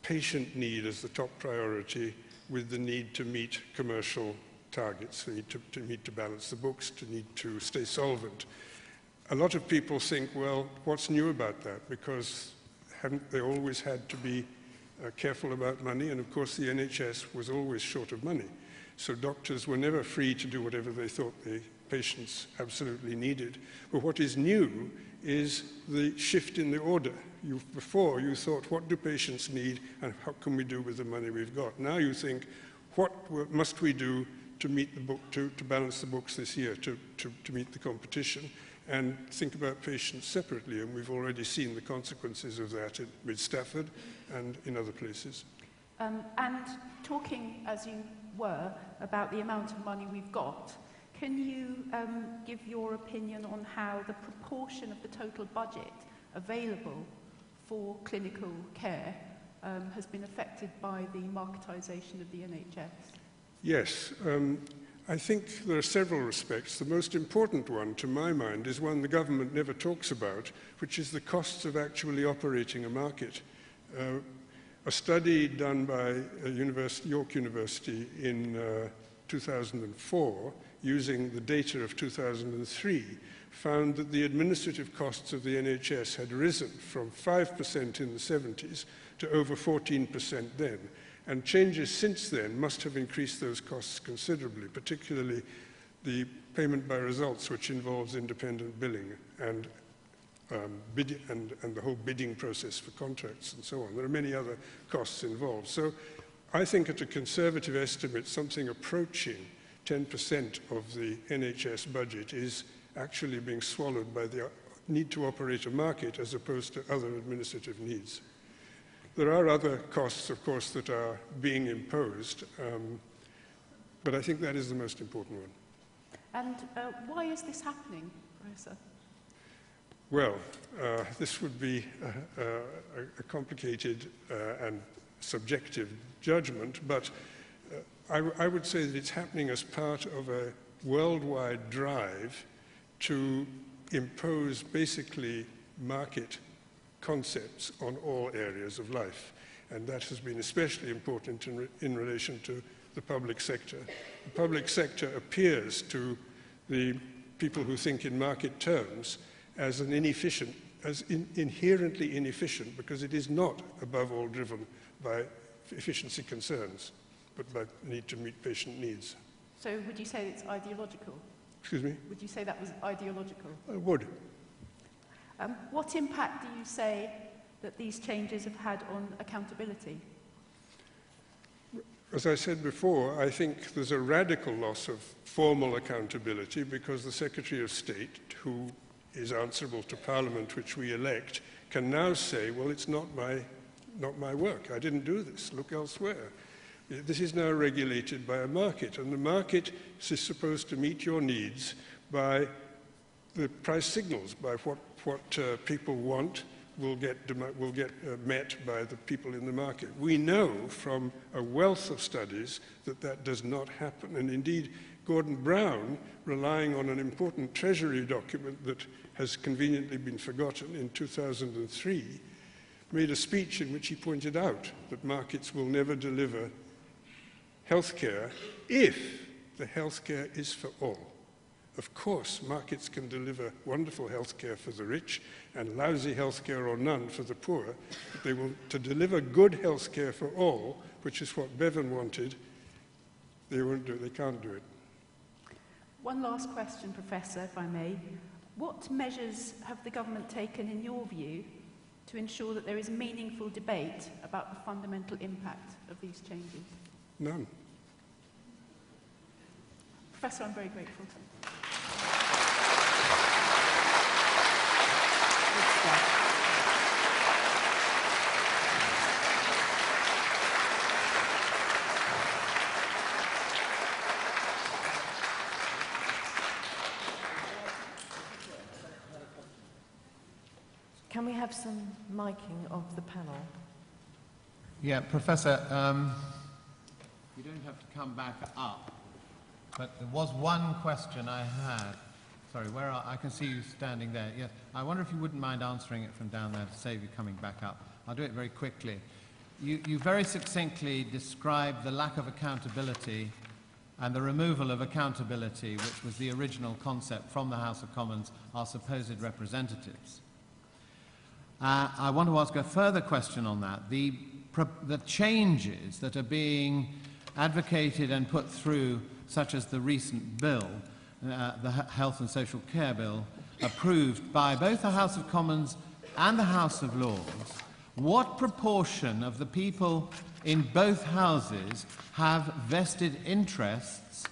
patient need as the top priority with the need to meet commercial targets, the need to balance the books, to need to stay solvent. A lot of people think, well, what's new about that? Because haven't they always had to be careful about money? And of course, the NHS was always short of money. So doctors were never free to do whatever they thought the patients absolutely needed. But what is new is the shift in the order. Before, you thought, what do patients need and how can we do with the money we've got? Now you think, what must we do to meet the book, to balance the books this year, to meet the competition, and think about patients separately. And we've already seen the consequences of that with Stafford and in other places. And talking, as you were, about the amount of money we've got, can you give your opinion on how the proportion of the total budget available for clinical care has been affected by the marketisation of the NHS? Yes, I think there are several respects. The most important one, to my mind, is one the government never talks about, which is the costs of actually operating a market. A study done by York University in 2004, using the data of 2003, found that the administrative costs of the NHS had risen from 5% in the 70s to over 14% then. And changes since then must have increased those costs considerably, particularly the payment by results, which involves independent billing and the whole bidding process for contracts and so on. There are many other costs involved. So I think at a conservative estimate, something approaching 10% of the NHS budget is actually being swallowed by the need to operate a market as opposed to other administrative needs. There are other costs, of course, that are being imposed, but I think that is the most important one. And why is this happening, Professor? Well, this would be a complicated and subjective judgment, but I would say that it's happening as part of a worldwide drive to impose basically market concepts on all areas of life. And that has been especially important in relation to the public sector. The public sector appears to the people who think in market terms as inherently inefficient, because it is not, above all, driven by efficiency concerns, but by the need to meet patient needs. So would you say it's ideological? Excuse me? Would you say that was ideological? I would. What impact do you say that these changes have had on accountability? As I said before, I think there's a radical loss of formal accountability because the Secretary of State, who is answerable to Parliament, which we elect, can now say, well, it's not my work. I didn't do this. Look elsewhere. This is now regulated by a market, and the market is supposed to meet your needs by the price signals, by what people want will get met by the people in the market. We know from a wealth of studies that that does not happen, and indeed Gordon Brown, relying on an important Treasury document that has conveniently been forgotten in 2003, made a speech in which he pointed out that markets will never deliver healthcare if the healthcare is for all. Of course, markets can deliver wonderful healthcare for the rich and lousy healthcare or none for the poor, but they will, to deliver good healthcare for all, which is what Bevan wanted, they won't do it, they can't do it. One last question, Professor, if I may. What measures have the government taken, in your view, to ensure that there is meaningful debate about the fundamental impact of these changes? None. Professor, I'm very grateful. can we have some miking of the panel? Yeah, Professor, you don't have to come back up, but there was one question I had. Sorry, I can see you standing there. Yes, I wonder if you wouldn't mind answering it from down there to save you coming back up. I'll do it very quickly. You very succinctly described the lack of accountability and the removal of accountability, which was the original concept from the House of Commons, our supposed representatives. I want to ask a further question on that. The changes that are being advocated and put through, such as the recent bill, the Health and Social Care Bill, approved by both the House of Commons and the House of Lords, what proportion of the people in both houses have vested interests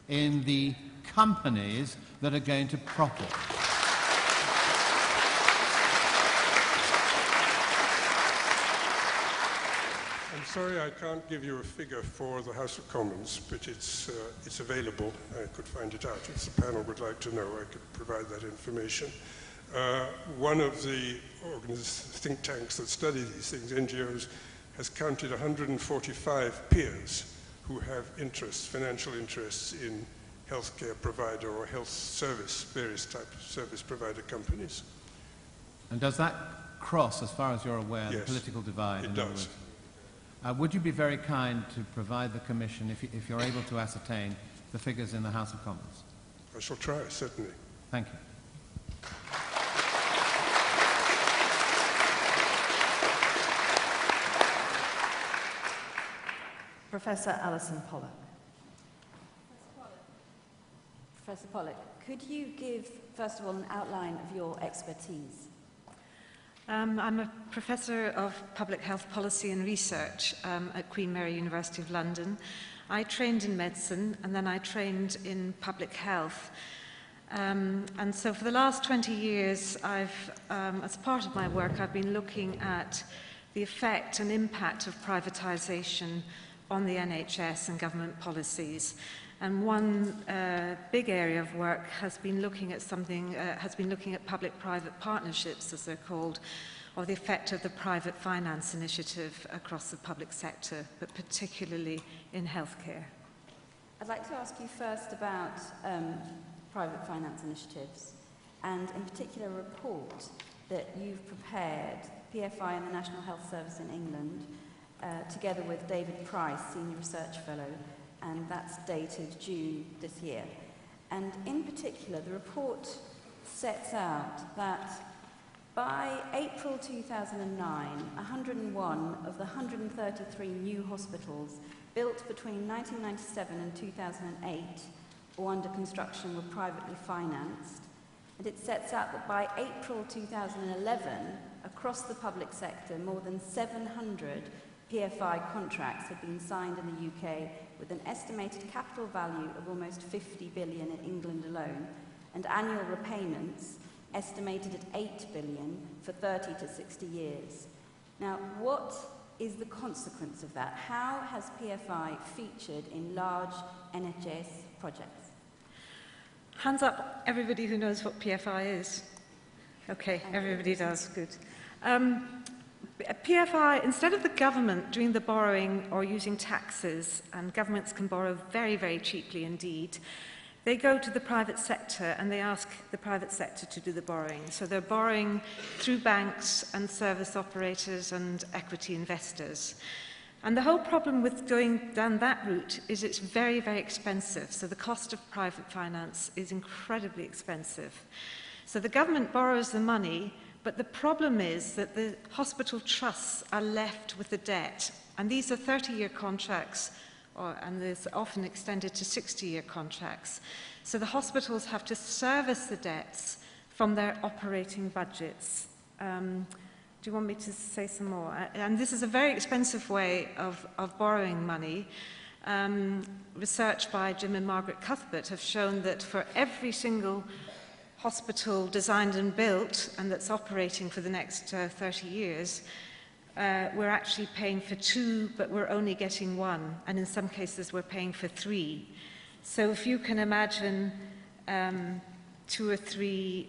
in the companies that are going to prop it? I'm sorry I can't give you a figure for the House of Commons, but it's available. I could find it out. If the panel would like to know, I could provide that information. One of the think tanks that study these things, NGOs, has counted 145 peers who have interests, financial interests in healthcare provider or health service, various types of service provider companies. And does that cross, as far as you're aware, Yes, the political divide? it does. Would you be very kind to provide the Commission, if you're able to ascertain, the figures in the House of Commons? I shall try, certainly. Thank you. Professor Alison Pollock. Professor Pollock, could you give, first of all, an outline of your expertise? I'm a Professor of Public Health Policy and Research at Queen Mary University of London. I trained in medicine and then I trained in public health. And so for the last 20 years, as part of my work, I've been looking at the effect and impact of privatisation on the NHS and government policies. And one big area of work has been looking at public-private partnerships, as they're called, or the effect of the private finance initiative across the public sector, but particularly in healthcare. I'd like to ask you first about private finance initiatives, and in particular a report that you've prepared, PFI and the National Health Service in England, together with David Price, Senior Research Fellow, and that's dated June this year. And in particular, the report sets out that by April 2009, 101 of the 133 new hospitals built between 1997 and 2008 or under construction were privately financed. And it sets out that by April 2011, across the public sector, more than 700 PFI contracts had been signed in the UK with an estimated capital value of almost 50 billion in England alone, and annual repayments estimated at 8 billion for 30 to 60 years. Now, what is the consequence of that? How has PFI featured in large NHS projects? Hands up, everybody who knows what PFI is. Okay, everybody does, good. PFI, instead of the government doing the borrowing or using taxes, and governments can borrow very, very cheaply indeed, they go to the private sector and they ask the private sector to do the borrowing. So they're borrowing through banks and service operators and equity investors. And the whole problem with going down that route is it's very, very expensive. So the cost of private finance is incredibly expensive. So the government borrows the money, but the problem is that the hospital trusts are left with the debt. And these are 30-year contracts, and there's often extended to 60-year contracts. So the hospitals have to service the debts from their operating budgets. Do you want me to say some more? And this is a very expensive way of borrowing money. Research by Jim and Margaret Cuthbert have shown that for every single hospital designed and built and that's operating for the next 30 years, we're actually paying for 2, but we're only getting 1. And in some cases, we're paying for 3. So if you can imagine 2 or 3,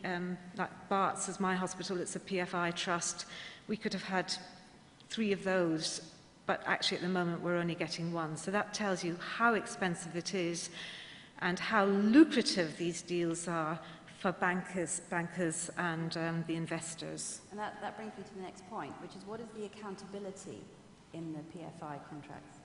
like Bart's is my hospital, it's a PFI trust. We could have had 3 of those, but actually at the moment we're only getting 1. So that tells you how expensive it is and how lucrative these deals are for bankers and the investors. And that brings me to the next point, which is what is the accountability in the PFI contracts?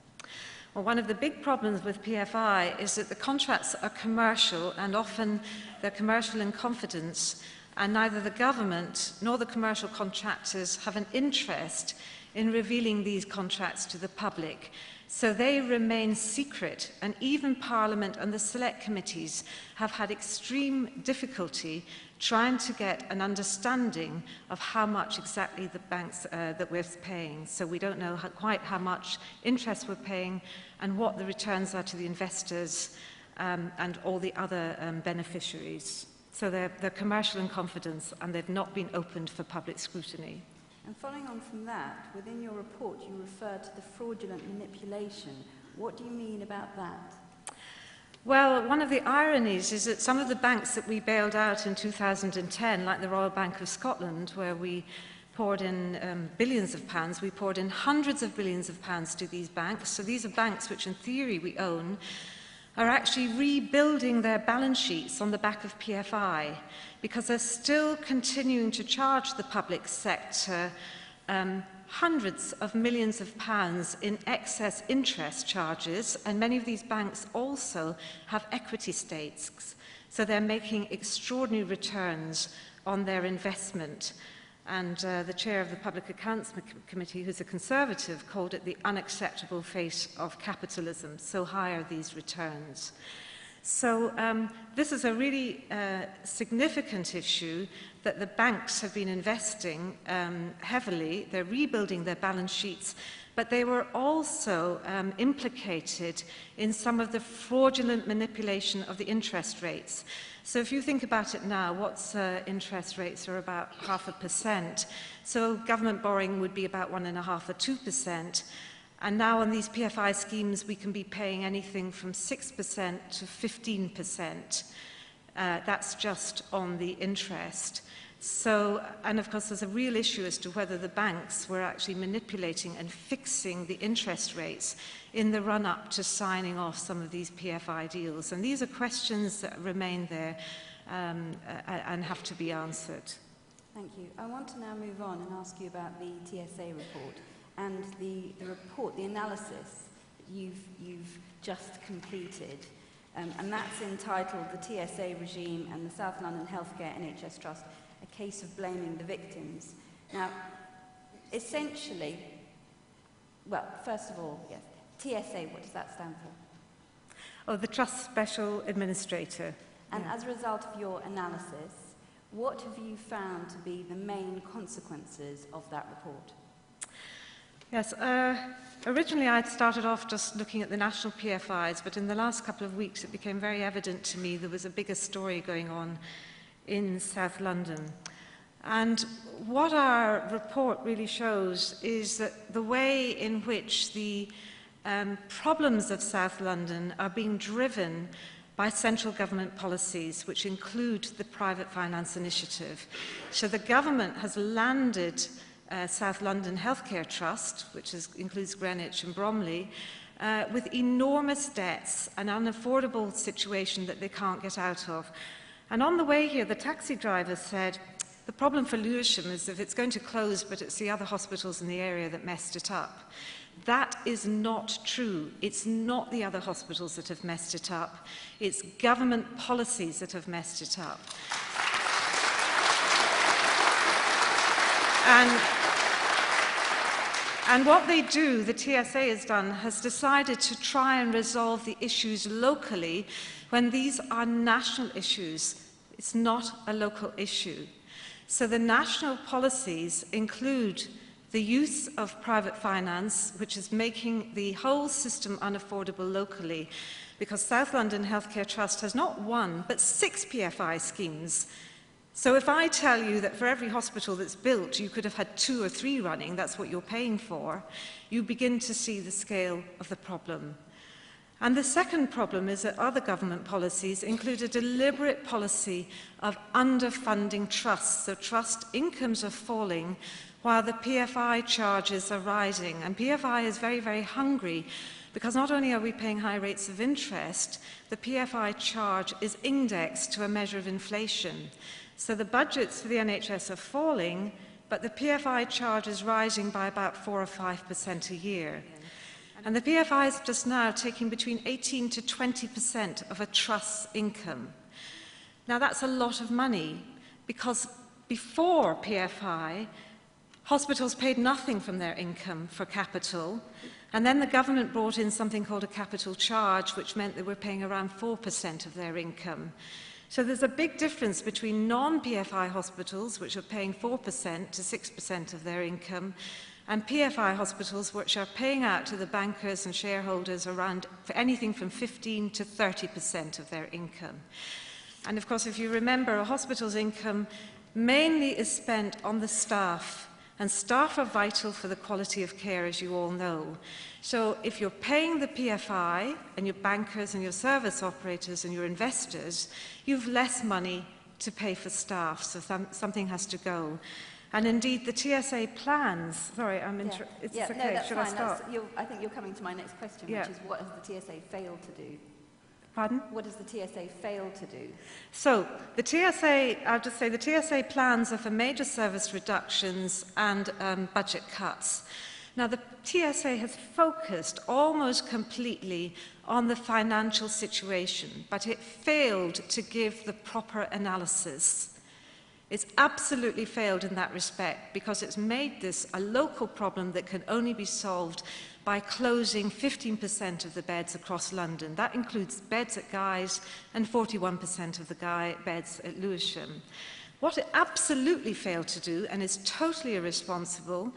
Well, one of the big problems with PFI is that the contracts are commercial, and often they're commercial in confidence, and neither the government nor the commercial contractors have an interest in revealing these contracts to the public. So they remain secret, and even Parliament and the select committees have had extreme difficulty trying to get an understanding of how much exactly the banks that we're paying. So we don't know quite how much interest we're paying and what the returns are to the investors and all the other beneficiaries. So they're commercial in confidence, and they've not been opened for public scrutiny. And following on from that, within your report you refer to the fraudulent manipulation. What do you mean about that? Well, one of the ironies is that some of the banks that we bailed out in 2010, like the Royal Bank of Scotland, where we poured in billions of pounds, we poured in hundreds of billions of pounds to these banks. So these are banks which in theory we own, are actually rebuilding their balance sheets on the back of PFI because they're still continuing to charge the public sector hundreds of millions of pounds in excess interest charges, and many of these banks also have equity stakes, so they're making extraordinary returns on their investment. And the chair of the Public Accounts Committee, who's a Conservative, called it the unacceptable fate of capitalism. So high are these returns. So this is a really significant issue that the banks have been investing heavily. They're rebuilding their balance sheets, but they were also implicated in some of the fraudulent manipulation of the interest rates. So if you think about it now, what's interest rates are about 0.5%. So government borrowing would be about 1.5% or 2%. And now on these PFI schemes, we can be paying anything from 6% to 15%. That's just on the interest. So, and of course, there's a real issue as to whether the banks were actually manipulating and fixing the interest rates in the run-up to signing off some of these PFI deals. And these are questions that remain there and have to be answered. Thank you. I want to now move on and ask you about the TSA report and the report, the analysis that you've just completed. And that's entitled The TSA Regime and the South London Healthcare NHS Trust, a case of blaming the victims. Now, essentially, well, first of all, yes, TSA, what does that stand for? Oh, the Trust Special Administrator. And as a result of your analysis, what have you found to be the main consequences of that report? Yes, originally I'd started off just looking at the national PFIs, but in the last couple of weeks it became very evident to me there was a bigger story going on in South London. And what our report really shows is that the way in which the problems of South London are being driven by central government policies, which include the Private Finance Initiative. So the government has landed South London Healthcare Trust, which includes Greenwich and Bromley, with enormous debts, an unaffordable situation that they can't get out of. And on the way here, the taxi driver said, the problem for Lewisham is if it's going to close, but it's the other hospitals in the area that messed it up. That is not true. It's not the other hospitals that have messed it up. It's government policies that have messed it up. And what they do, the TSA has done, has decided to try and resolve the issues locally when these are national issues. It's not a local issue. So the national policies include the use of private finance, which is making the whole system unaffordable locally, because South London Healthcare Trust has not 1, but 6 PFI schemes. So if I tell you that for every hospital that's built, you could have had 2 or 3 running, that's what you're paying for, you begin to see the scale of the problem. And the second problem is that other government policies include a deliberate policy of underfunding trusts. So trust incomes are falling while the PFI charges are rising. And PFI is very, very hungry because not only are we paying high rates of interest, the PFI charge is indexed to a measure of inflation. So the budgets for the NHS are falling, but the PFI charge is rising by about 4 or 5% a year. And the PFI is just now taking between 18 to 20% of a trust's income. Now that's a lot of money because before PFI, hospitals paid nothing from their income for capital, and then the government brought in something called a capital charge, which meant they were paying around 4% of their income. So there's a big difference between non-PFI hospitals, which are paying 4% to 6% of their income, and PFI hospitals, which are paying out to the bankers and shareholders around for anything from 15 to 30% of their income. And of course, if you remember, a hospital's income mainly is spent on the staff, and staff are vital for the quality of care, as you all know. So if you're paying the PFI and your bankers and your service operators and your investors, you've less money to pay for staff, so something has to go. And indeed, the TSA plans... Sorry, it's okay. No, that's Should fine. I start? I think you're coming to my next question, which is what has the TSA failed to do? Pardon? What does the TSA fail to do? So, the TSA, I'll just say the TSA plans are for major service reductions and budget cuts. Now, the TSA has focused almost completely on the financial situation, but it failed to give the proper analysis. It's absolutely failed in that respect because it's made this a local problem that can only be solved by closing 15% of the beds across London. That includes beds at Guy's and 41% of the beds at Lewisham. What it absolutely failed to do, and is totally irresponsible,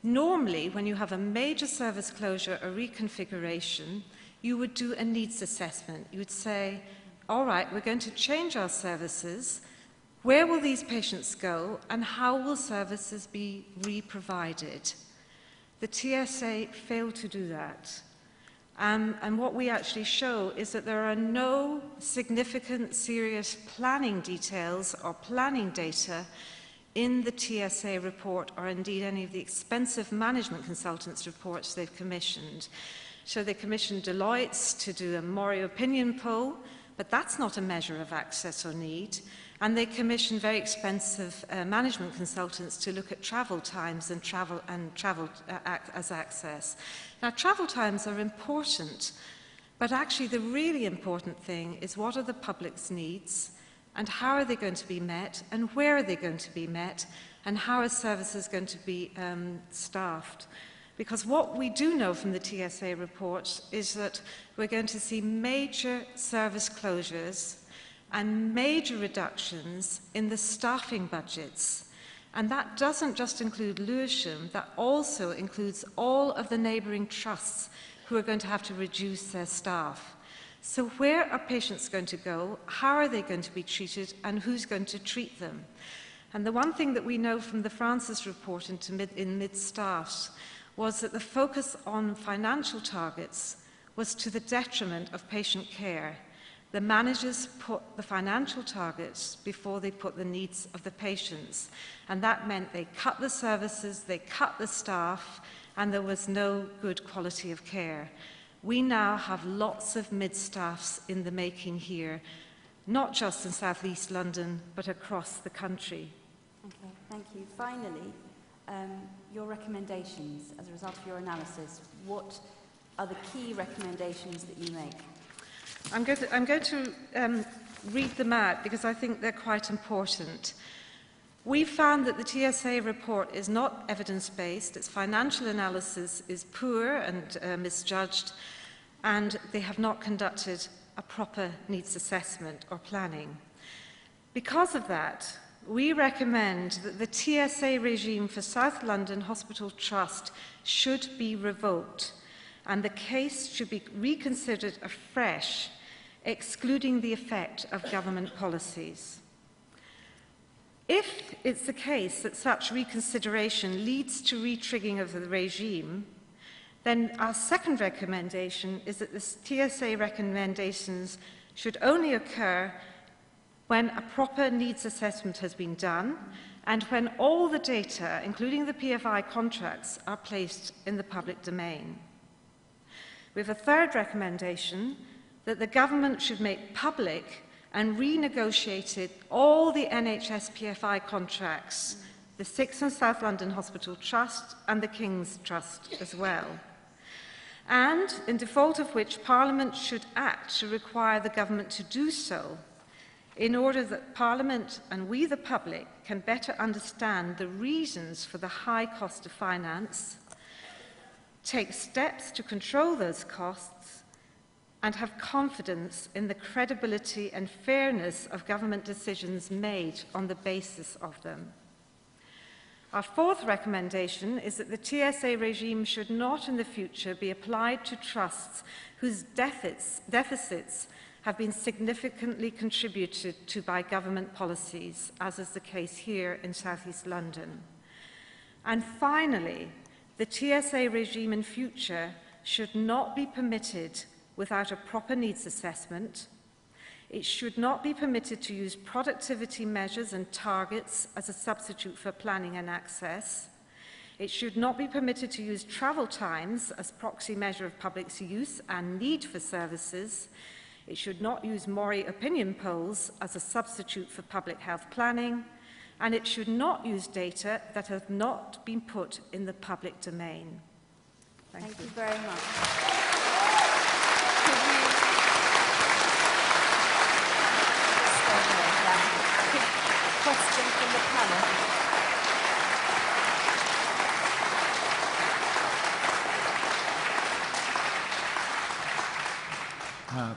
normally when you have a major service closure or reconfiguration, you would do a needs assessment. You would say, all right, we're going to change our services. Where will these patients go, and how will services be re-provided? The TSA failed to do that. And what we actually show is that there are no significant, serious planning details or planning data in the TSA report, or indeed any of the expensive management consultants' reports they've commissioned. So they commissioned Deloitte to do a Mori opinion poll, but that's not a measure of access or need. And they commissioned very expensive management consultants to look at travel times and travel as access. Now, travel times are important, but actually the really important thing is what are the public's needs, and how are they going to be met, and where are they going to be met, and how are services going to be staffed. Because what we do know from the TSA report is that we're going to see major service closures and major reductions in the staffing budgets. And that doesn't just include Lewisham, that also includes all of the neighbouring trusts who are going to have to reduce their staff. So where are patients going to go? How are they going to be treated? And who's going to treat them? And the one thing that we know from the Francis report in mid-staffs was that the focus on financial targets was to the detriment of patient care. The managers put the financial targets before they put the needs of the patients. And that meant they cut the services, they cut the staff, and there was no good quality of care. We now have lots of mid-staffs in the making here, not just in South East London, but across the country. Okay, thank you. Finally, your recommendations as a result of your analysis. What are the key recommendations that you make? I'm going to read them out because I think they're quite important. We found that the TSA report is not evidence-based, its financial analysis is poor and misjudged, and they have not conducted a proper needs assessment or planning. Because of that, we recommend that the TSA regime for South London Hospital Trust should be revoked, and the case should be reconsidered afresh, excluding the effect of government policies. If it's the case that such reconsideration leads to retriggering of the regime, Then our second recommendation is that the TSA recommendations should only occur when a proper needs assessment has been done and when all the data, including the PFI contracts, are placed in the public domain. We have a third recommendation that the government should make public and renegotiated all the NHS PFI contracts, the 6 and South London Hospital Trust and the King's Trust as well. And, in default of which, Parliament should act to require the government to do so in order that Parliament and we, the public, can better understand the reasons for the high cost of finance, take steps to control those costs, and have confidence in the credibility and fairness of government decisions made on the basis of them. Our fourth recommendation is that the TSA regime should not in the future be applied to trusts whose deficits have been significantly contributed to by government policies, as is the case here in South East London. And finally, the TSA regime in future should not be permitted without a proper needs assessment. It should not be permitted to use productivity measures and targets as a substitute for planning and access. It should not be permitted to use travel times as proxy measure of public's use and need for services. It should not use Mori opinion polls as a substitute for public health planning. And it should not use data that have not been put in the public domain. Thank you very much. Question from the panel.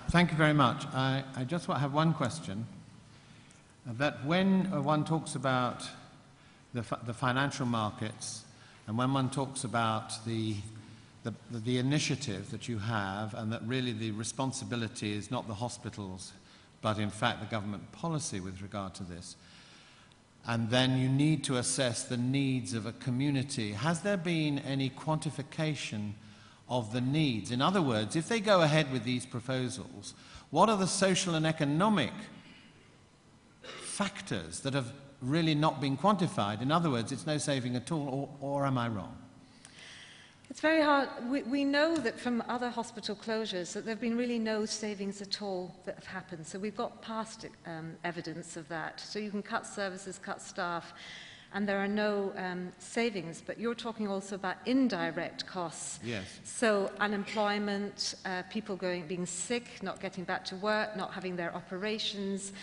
Thank you very much. I just have one question. That when one talks about the financial markets and when one talks about the initiative that you have and that really the responsibility is not the hospitals but in fact the government policy with regard to this, and then you need to assess the needs of a community, has there been any quantification of the needs? In other words, if they go ahead with these proposals, what are the social and economic factors that have really not been quantified? In other words, it's no saving at all, or am I wrong? It's very hard. We know that from other hospital closures that there have been really no savings at all that have happened. So we've got past evidence of that. So you can cut services, cut staff, and there are no savings. But you're talking also about indirect costs. Yes. So unemployment, people being sick, not getting back to work, not having their operations,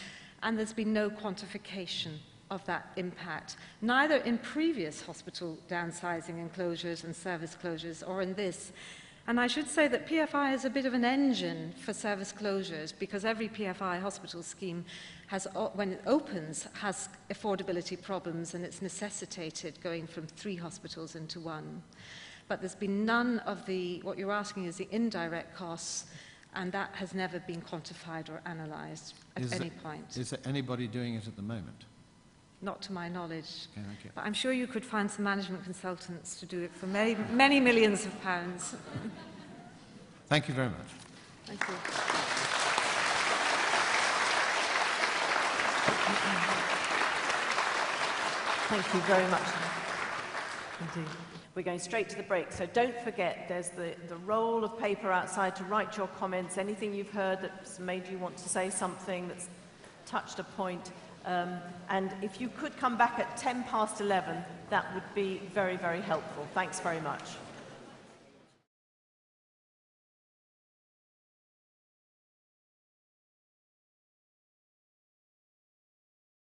and there's been no quantification of that impact, neither in previous hospital downsizing and closures and service closures or in this. And I should say that PFI is a bit of an engine for service closures because every PFI hospital scheme has, when it opens, has affordability problems and it's necessitated going from 3 hospitals into 1. But there's been none of what you're asking is the indirect costs, and that has never been quantified or analysed at any point. Is there anybody doing it at the moment? Not to my knowledge. Okay, thank you. But I'm sure you could find some management consultants to do it for many, many millions of pounds. Thank you very much. Thank you. Thank you very much indeed. We're going straight to the break, so don't forget there's the roll of paper outside to write your comments, anything you've heard that's made you want to say something, that's touched a point. And if you could come back at 11:10, that would be very, very helpful. Thanks very much.